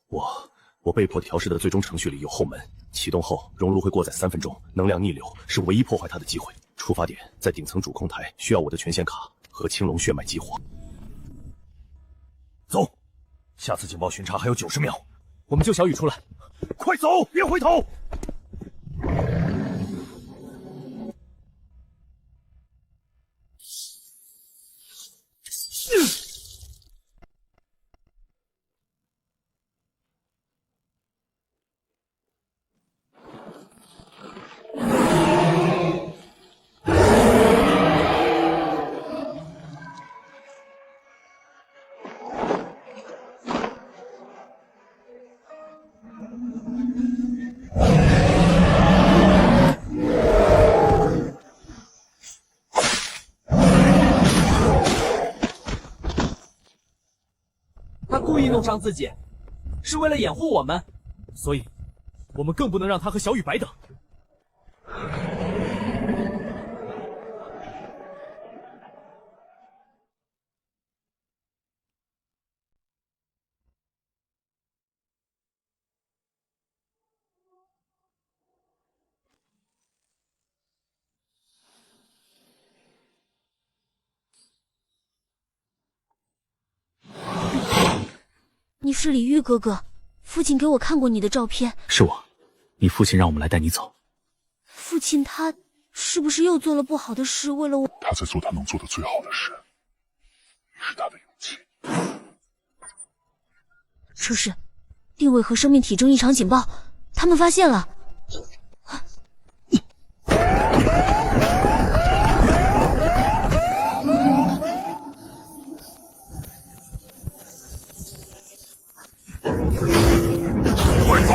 我被迫调试的最终程序里有后门，启动后熔炉会过载3分钟，能量逆流是唯一破坏它的机会。出发点在顶层主控台，需要我的权限卡和青龙血脉激活。走，下次警报巡查还有90秒，我们救小雨出来。快走，别回头！他故意弄伤自己，是为了掩护我们，所以，我们更不能让他和小雨白等。你是李玉哥哥，父亲给我看过你的照片。是我，你父亲让我们来带你走。父亲他是不是又做了不好的事？为了我，他在做他能做的最好的事，是他的勇气。出事，定位和生命体征异常警报，他们发现了。快走！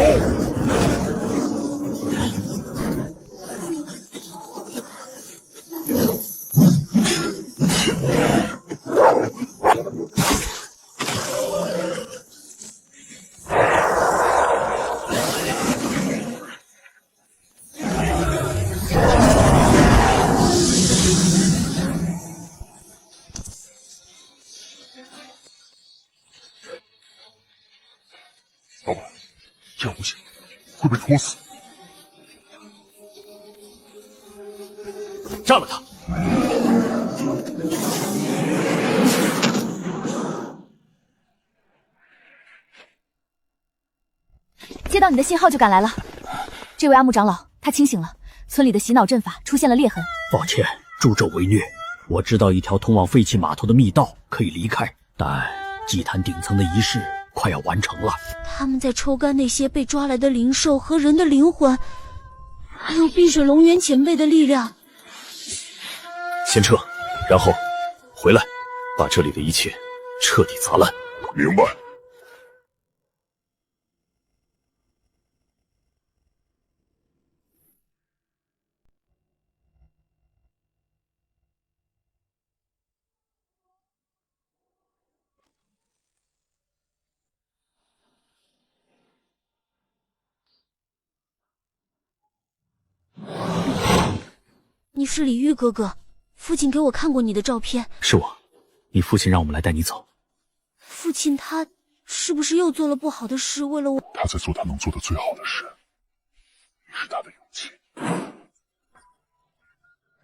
老板，这样不行，会被拖死。炸了他！接到你的信号就赶来了。这位阿木长老，他清醒了，村里的洗脑阵法出现了裂痕。抱歉，助纣为虐。我知道一条通往废弃码头的密道，可以离开，但祭坛顶层的仪式快要完成了。他们在抽干那些被抓来的灵兽和人的灵魂，还有碧水龙源前辈的力量。先撤，然后回来，把这里的一切彻底砸烂。明白。你是李玉哥哥，父亲给我看过你的照片。是我，你父亲让我们来带你走。父亲他是不是又做了不好的事？为了我，他在做他能做的最好的事，你是他的勇气。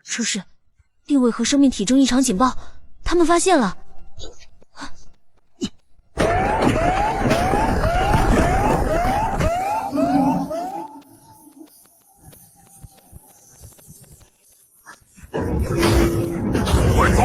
出事，定位和生命体征异常警报，他们发现了。快走！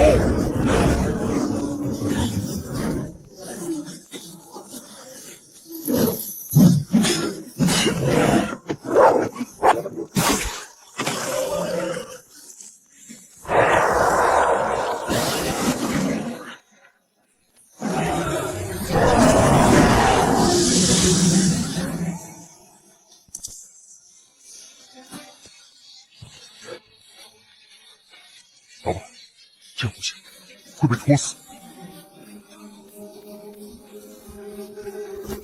老板，这不行，会被拖死。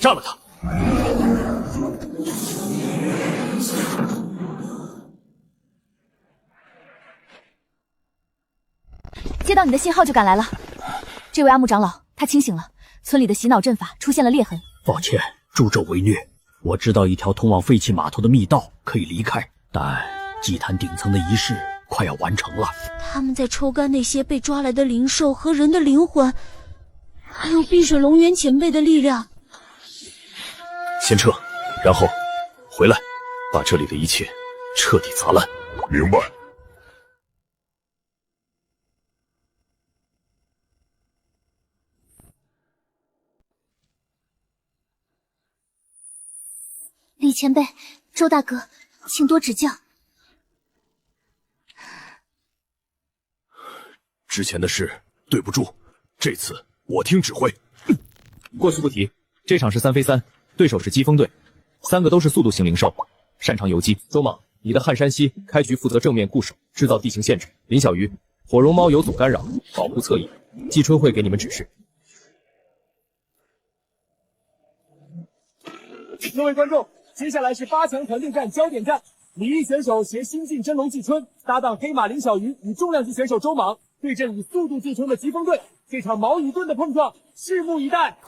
杀了他！接到你的信号就赶来了。这位阿木长老，他清醒了，村里的洗脑阵法出现了裂痕。抱歉，助纣为虐。我知道一条通往废弃码头的密道，可以离开，但祭坛顶层的仪式快要完成了。他们在抽干那些被抓来的灵兽和人的灵魂，还有碧水龙渊前辈的力量。先撤，然后回来，把这里的一切彻底砸烂。明白。李前辈，周大哥，请多指教。之前的事对不住，这次我听指挥。过去不提，这场是3 v 3，对手是疾风队，3个都是速度型灵兽，擅长游击。周莽，你的汉山西开局负责正面固守，制造地形限制。林小鱼，火绒猫有阻干扰，保护侧翼。季春会给你们指示。各位观众，接下来是8强团队战焦点战，李毅选手携新晋真龙季春搭档黑马林小鱼与重量级选手周莽对阵以速度著称的疾风队，这场矛与盾的碰撞，拭目以待。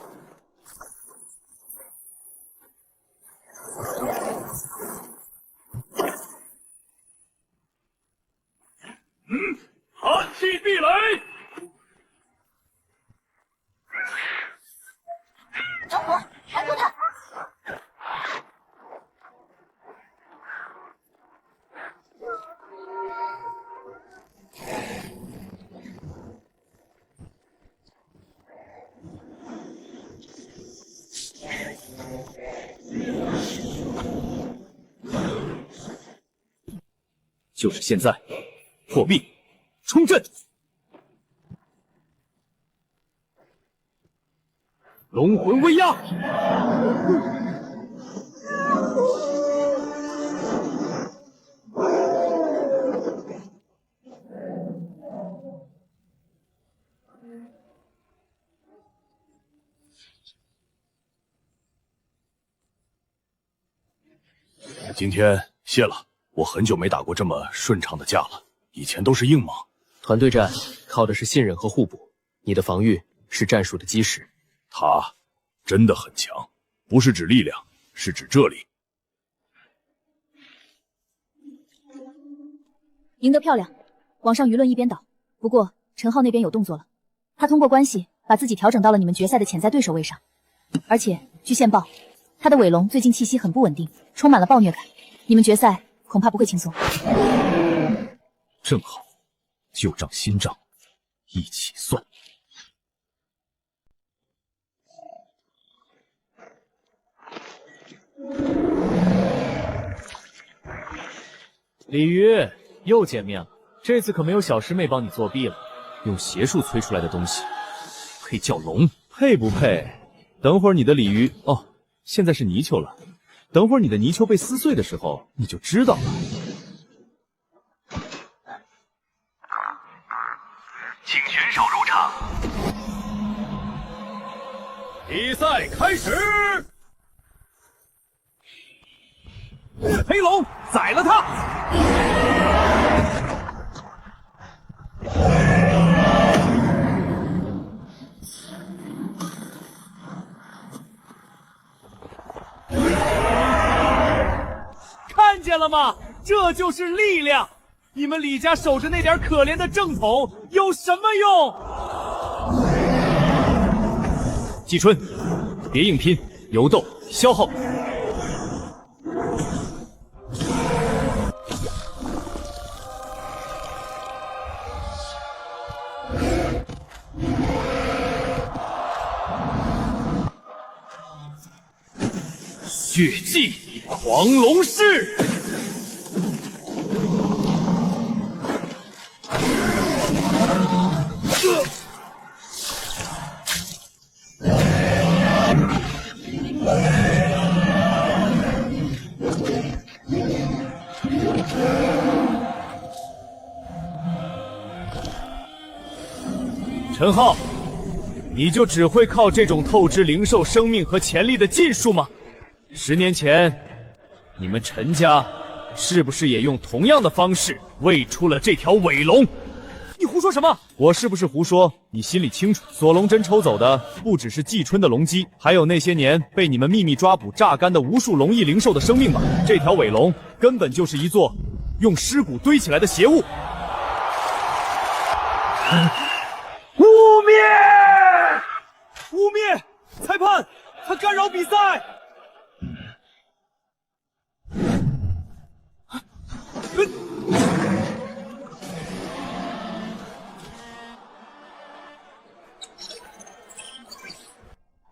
寒气地雷！着火，拦住他！就是现在，破壁，冲阵！龙魂威压！今天谢了。我很久没打过这么顺畅的架了，以前都是硬莽。团队战靠的是信任和互补，你的防御是战术的基石。他真的很强，不是指力量，是指这里。赢得漂亮，网上舆论一边倒。不过陈浩那边有动作了，他通过关系把自己调整到了你们决赛的潜在对手位上，而且据线报，他的尾龙最近气息很不稳定，充满了暴虐感。你们决赛恐怕不会轻松。正好，旧账新账一起算。鲤鱼又见面了，这次可没有小师妹帮你作弊了。用邪术催出来的东西，配叫龙？配不配？等会儿你的鲤鱼哦，现在是泥鳅了。等会儿你的泥鳅被撕碎的时候，你就知道了。请选手入场。比赛开始！黑龙宰了他！了吗？这就是力量！你们李家守着那点可怜的正统有什么用？季春，别硬拼，游斗消耗。血祭狂龙式。陈浩，你就只会靠这种透支灵兽生命和潜力的禁术吗？10年前，你们陈家是不是也用同样的方式喂出了这条尾龙？你胡说什么？我是不是胡说？你心里清楚。锁龙针抽走的不只是季春的龙姬，还有那些年被你们秘密抓捕榨干的无数龙翼灵兽的生命吧？这条尾龙根本就是一座用尸骨堆起来的邪物。污蔑！污蔑！裁判，他干扰比赛！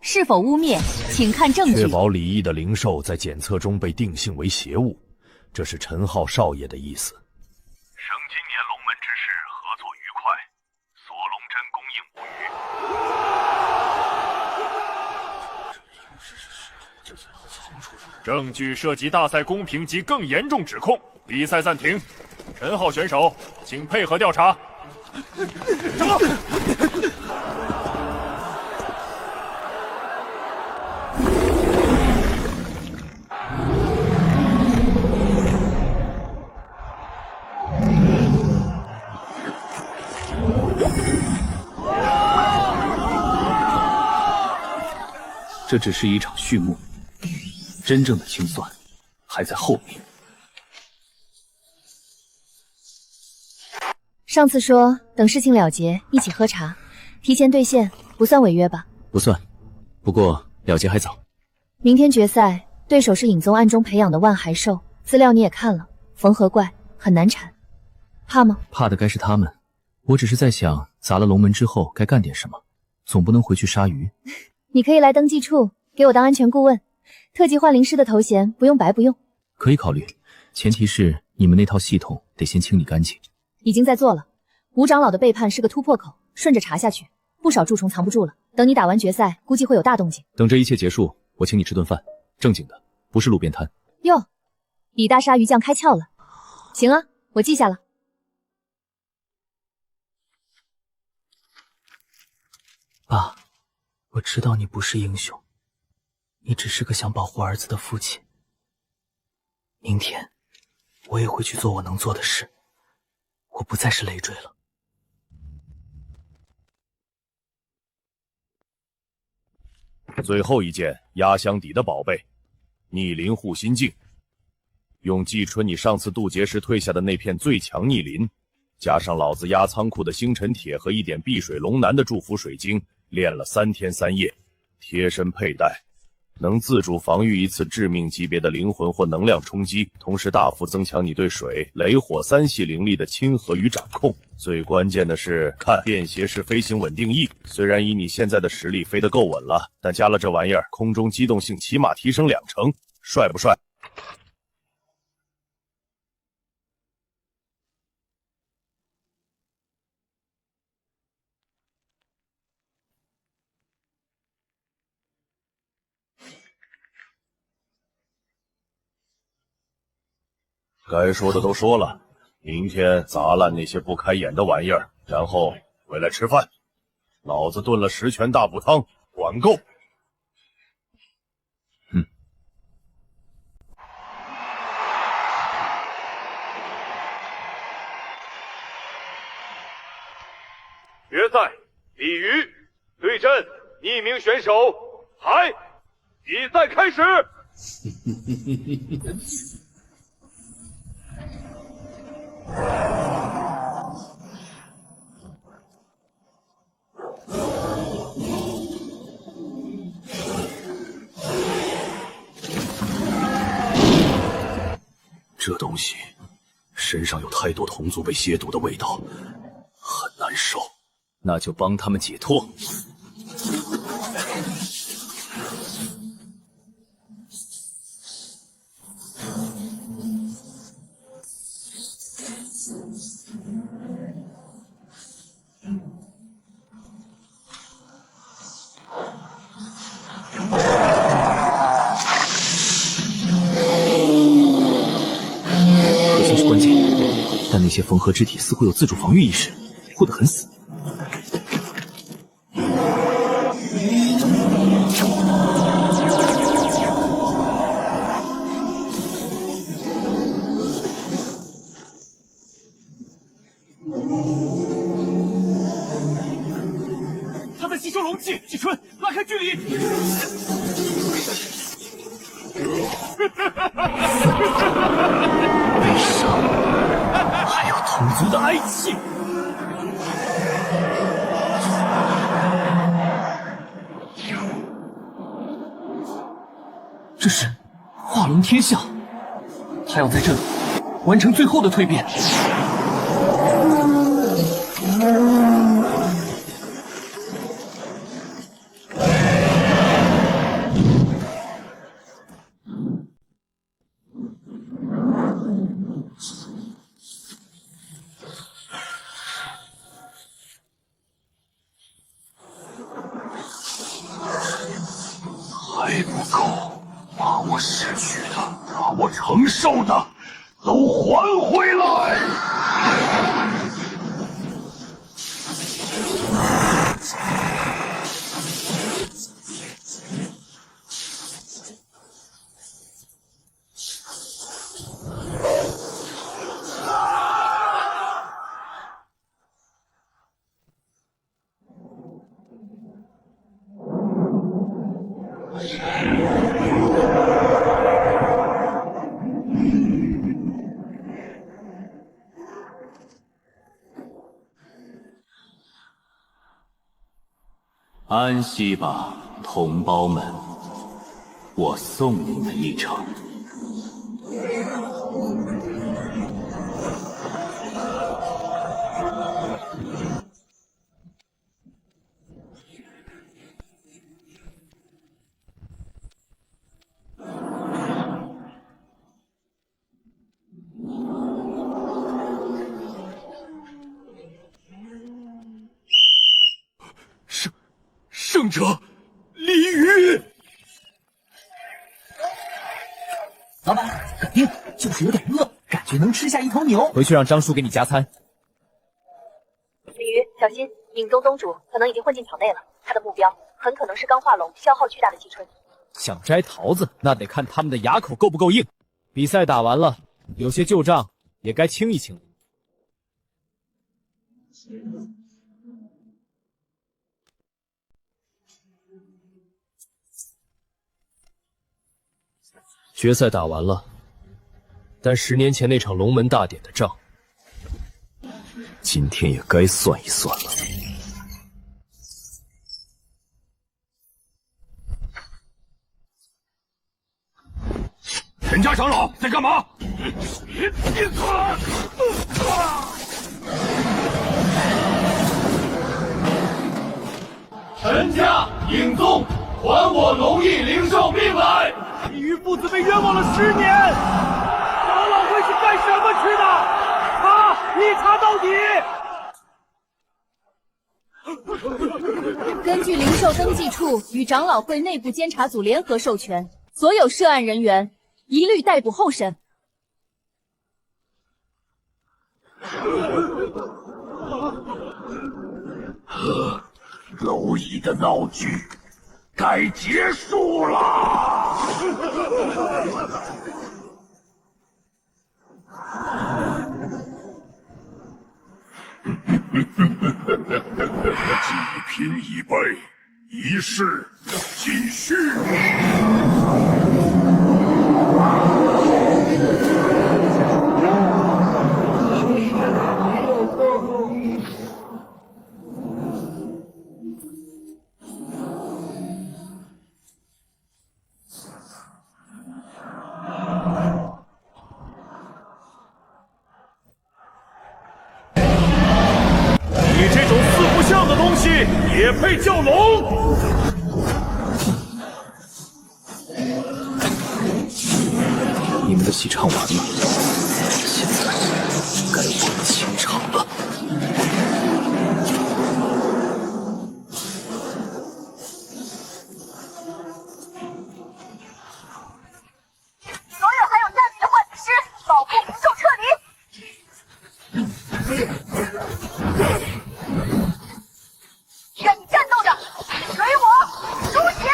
是否污蔑，请看证据。确保李毅的灵兽在检测中被定性为邪物，这是陈浩少爷的意思。生今年龙门之事合作愉快，锁龙针供应无虞。证据涉及大赛公平及更严重指控，比赛暂停。陈浩选手，请配合调查。什么？这只是一场序幕，真正的清算还在后面。上次说等事情了结一起喝茶，提前兑现不算违约吧？不算，不过了结还早。明天决赛对手是尹宗暗中培养的万骸兽，资料你也看了，缝合怪很难缠，怕吗？怕的该是他们，我只是在想砸了龙门之后该干点什么，总不能回去杀鱼。你可以来登记处给我当安全顾问，特级幻灵师的头衔不用白不用。可以考虑，前提是你们那套系统得先清理干净。已经在做了，吴长老的背叛是个突破口，顺着查下去，不少蛀虫藏不住了。等你打完决赛，估计会有大动静。等这一切结束，我请你吃顿饭，正经的，不是路边摊。哟，李大鲨鱼酱开窍了。行啊，我记下了。爸，我知道你不是英雄，你只是个想保护儿子的父亲。明天，我也会去做我能做的事。我不再是累赘了。最后一件压箱底的宝贝，逆鳞护心镜。用季春你上次渡劫时退下的那片最强逆鳞，加上老子压仓库的星辰铁和一点碧水龙南的祝福水晶，练了3天3夜，贴身佩戴，能自主防御一次致命级别的灵魂或能量冲击，同时大幅增强你对水、雷、火3系灵力的亲和与掌控。最关键的是，看便携式飞行稳定翼，虽然以你现在的实力飞得够稳了，但加了这玩意儿，空中机动性起码提升2成，帅不帅？该说的都说了，明天砸烂那些不开眼的玩意儿，然后回来吃饭。老子炖了10全大补汤，管够。决赛，鲤鱼对阵匿名选手海，比赛开始。这东西身上有太多同族被亵渎的味道，很难受。那就帮他们解脱。核心是关键，但那些缝合肢体似乎有自主防御意识，护得很死。他在吸收龙气，季春，拉开距离。悲伤，还有同族的哀戚。这是化龙天象，他要在这里完成最后的蜕变。还不够，把我失去的，把我承受的，都还回来！安息吧，同胞们，我送你们一程。胜者李宇。老板，肯定就是有点饿，感觉能吃下一头牛。回去让张叔给你加餐。李鱼，小心，影宗宗主可能已经混进场内了，他的目标很可能是刚化龙消耗巨大的季春。想摘桃子，那得看他们的牙口够不够硬。比赛打完了，有些旧账也该清一清。决赛打完了，但10年前那场龙门大典的账，今天也该算一算了。陈家长老在干嘛？陈家影宗，还我龙翼灵兽命来！李鱼父子被冤枉了10年，长老会是干什么去的？一查到底！根据灵兽登记处与长老会内部监察组联合授权，所有涉案人员一律逮捕候审。蝼蚁的闹剧该结束了。几平一败，仪式继续。东西也配叫龙？你们的戏唱完了，现在该我清场了。所有还有战力的幻灵师，保护民众撤离。愿意战斗的，随我出血！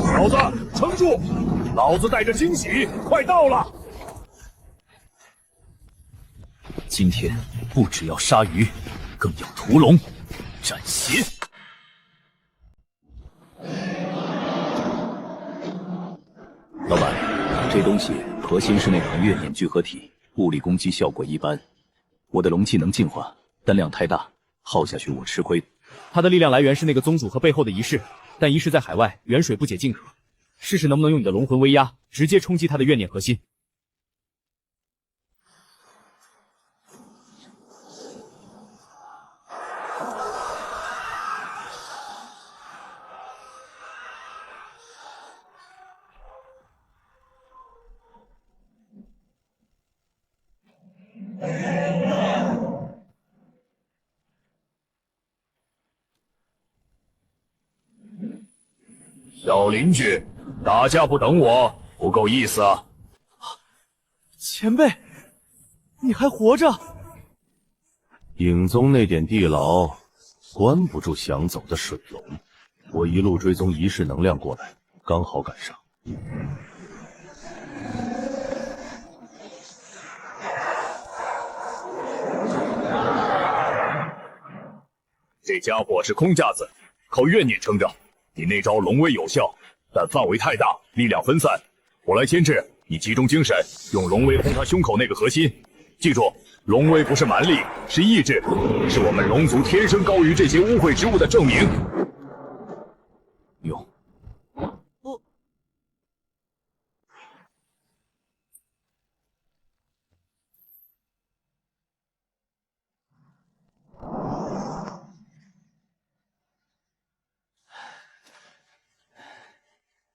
小子，撑住！老子带着惊喜，快到了！今天不只要杀鱼，更要屠龙，斩邪。老板，这东西核心是那款月眼聚合体，物理攻击效果一般。我的龙气能净化，但量太大，耗下去我吃亏。他的力量来源是那个宗主和背后的仪式，但仪式在海外，远水不解近渴。试试能不能用你的龙魂威压，直接冲击他的怨念核心。小邻居，打架不等我，不够意思啊！前辈，你还活着？影宗那点地牢关不住想走的水龙，我一路追踪仪式能量过来，刚好赶上。这家伙是空架子，靠怨念撑着。你那招龙威有效，但范围太大，力量分散。我来牵制，你集中精神，用龙威轰他胸口那个核心。记住，龙威不是蛮力，是意志，是我们龙族天生高于这些污秽之物的证明。用。不。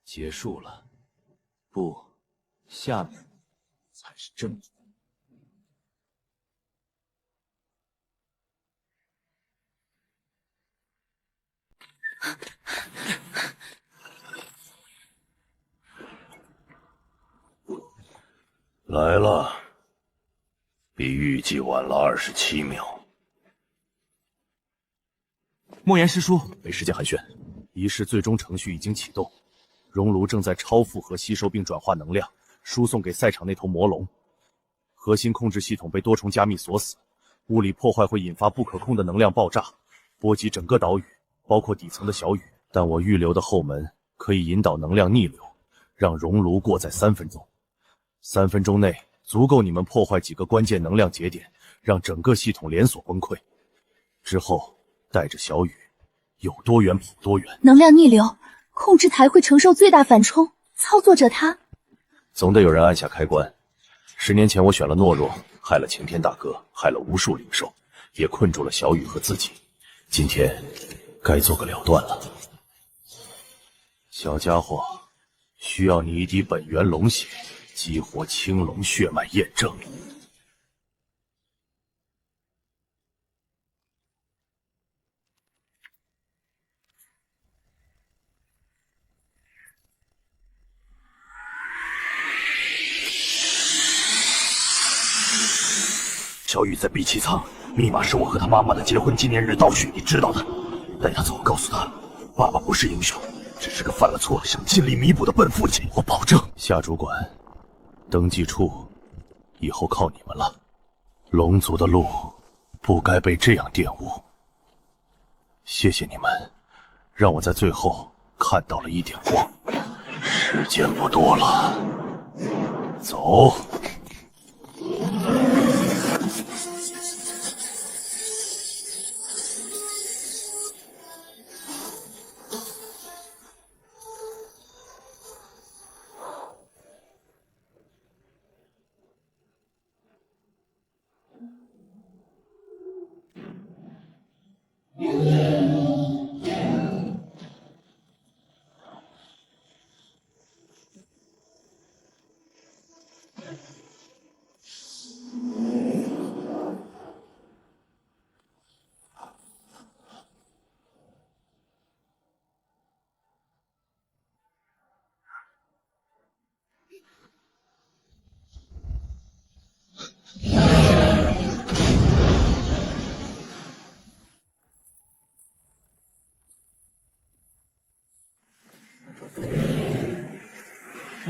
结束了，不，下面才是正义。来了，比预计晚了27秒。莫言师叔，没时间寒暄，仪式最终程序已经启动。熔炉正在超负荷吸收并转化能量，输送给赛场那头魔龙。核心控制系统被多重加密锁死，物理破坏会引发不可控的能量爆炸，波及整个岛屿，包括底层的小屿。但我预留的后门可以引导能量逆流，让熔炉过在3分钟。3分钟内足够你们破坏几个关键能量节点，让整个系统连锁崩溃。之后带着小雨，有多远跑多远。能量逆流。控制台会承受最大反冲，操作者他总得有人按下开关。10年前我选了懦弱，害了擎天大哥，害了无数灵兽，也困住了小雨和自己。今天该做个了断了。小家伙，需要你一滴本源龙血，激活青龙血脉验证。小雨在碧琪仓，密码是我和他妈妈的结婚纪念日倒叙，你知道的。带他走，告诉他，爸爸不是英雄，只是个犯了错想尽力弥补的笨父亲。我保证。夏主管，登记处以后靠你们了。龙族的路不该被这样玷污。谢谢你们，让我在最后看到了一点光。时间不多了，走。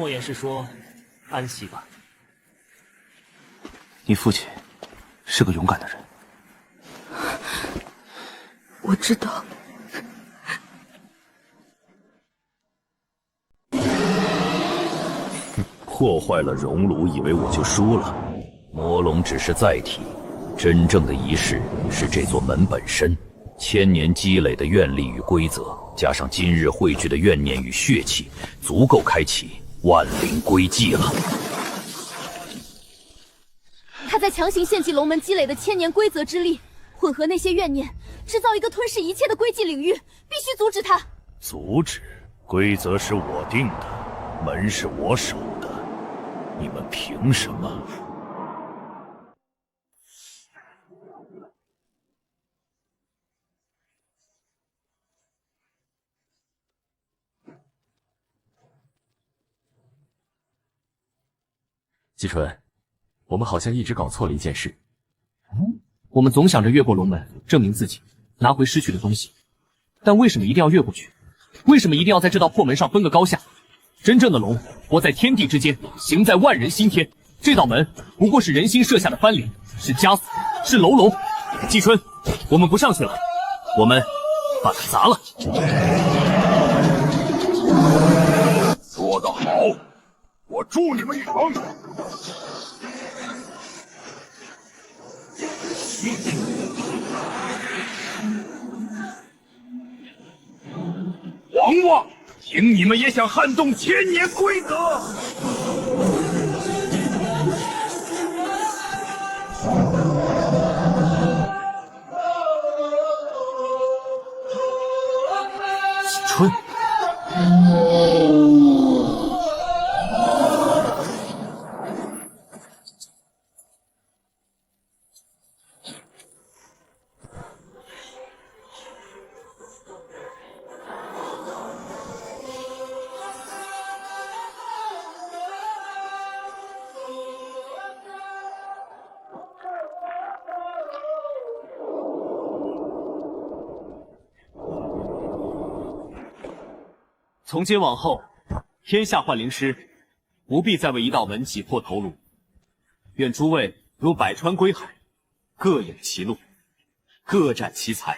莫言是说安息吧？你父亲是个勇敢的人。我知道。破坏了熔炉，以为我就输了？魔龙只是载体，真正的仪式是这座门本身。千年积累的愿力与规则，加上今日汇聚的怨念与血气，足够开启万灵归寂了。他在强行献祭龙门积累的千年规则之力，混合那些怨念，制造一个吞噬一切的归寂领域，必须阻止他。阻止？规则是我定的，门是我守的，你们凭什么？季春，我们好像一直搞错了一件事。我们总想着越过龙门，证明自己，拿回失去的东西，但为什么一定要越过去？为什么一定要在这道破门上分个高下？真正的龙活在天地之间，行在万人心天。这道门不过是人心设下的藩篱，是枷锁，是牢笼。季春，我们不上去了，我们把它砸了。说得好，我助你们一程。王八，凭你们也想撼动千年规则？季春。从今往后，天下幻灵师不必再为一道门挤破头颅。愿诸位如百川归海，各有其路，各展其才。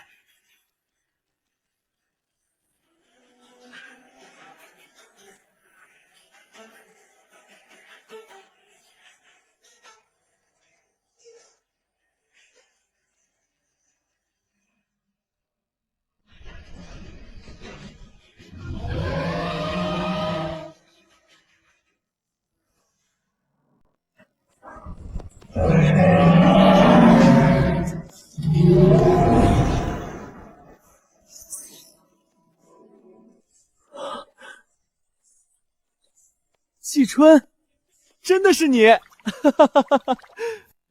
季春，真的是你！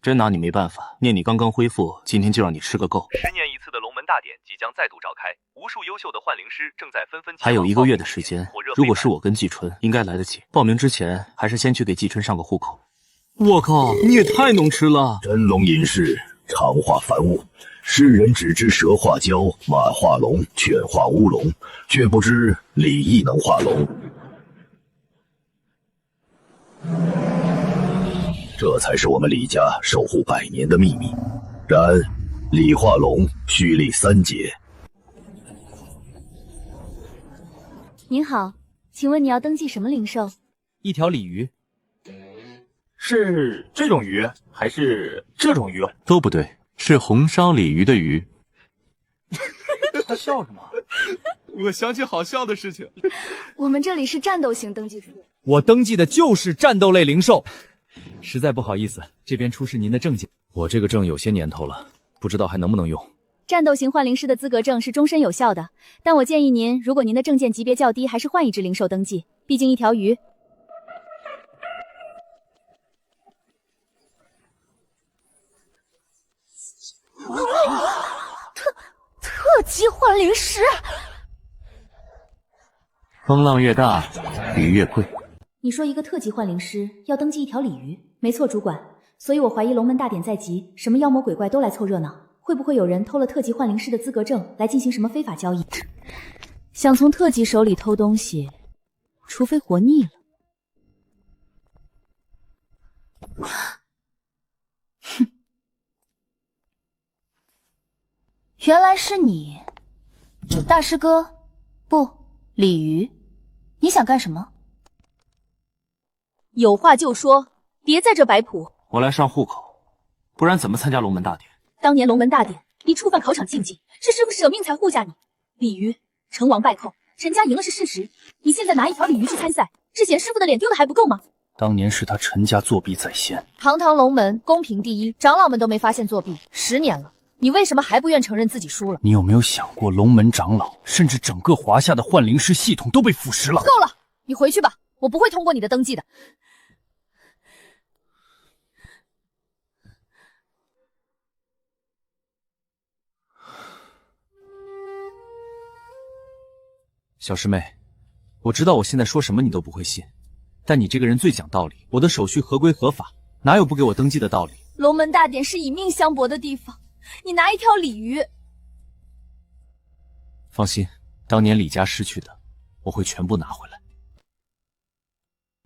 真拿你没办法，念你刚刚恢复，今天就让你吃个够。10年一次的龙门大典即将再度召开，无数优秀的幻灵师正在纷纷还有1个月的时间，如果是我跟季春，应该来得及。报名之前，还是先去给季春上个户口。我靠，你也太能吃了！真龙隐士，常化凡物，世人只知蛇化蛟，马化龙，犬化乌龙，却不知李亦能化龙。这才是我们李家守护100年的秘密。然李化龙需历3劫。您好，请问你要登记什么灵兽？一条鲤鱼。是这种鱼还是这种鱼？都不对，是红烧鲤鱼的鱼。他笑什么？我想起好笑的事情。我们这里是战斗型登记处。我登记的就是战斗类灵兽。实在不好意思，这边出示您的证件。我这个证有些年头了，不知道还能不能用。战斗型幻灵师的资格证是终身有效的，但我建议您，如果您的证件级别较低，还是换一只灵兽登记，毕竟一条鱼。特级幻灵师，风浪越大，鱼越贵。你说一个特级幻灵师要登记一条鲤鱼？没错，主管。所以我怀疑龙门大典在即，什么妖魔鬼怪都来凑热闹。会不会有人偷了特级幻灵师的资格证来进行什么非法交易？想从特级手里偷东西，除非活腻了。哼，原来是你，大师哥，不，鲤鱼，你想干什么？有话就说，别在这摆谱。我来上户口，不然怎么参加龙门大典？当年龙门大典，你触犯考场禁忌，是师傅舍命才护下你。鲤鱼，成王败寇，陈家赢了是事实。你现在拿一条鲤鱼去参赛，是嫌师傅的脸丢的还不够吗？当年是他陈家作弊在先，堂堂龙门，公平第一，长老们都没发现作弊，10年了，你为什么还不愿承认自己输了？你有没有想过，龙门长老甚至整个华夏的幻灵师系统都被腐蚀了？够了，你回去吧，我不会通过你的登记的。小师妹，我知道我现在说什么你都不会信，但你这个人最讲道理，我的手续合规合法，哪有不给我登记的道理？龙门大典是以命相搏的地方，你拿一条鲤鱼。放心，当年李家失去的，我会全部拿回来。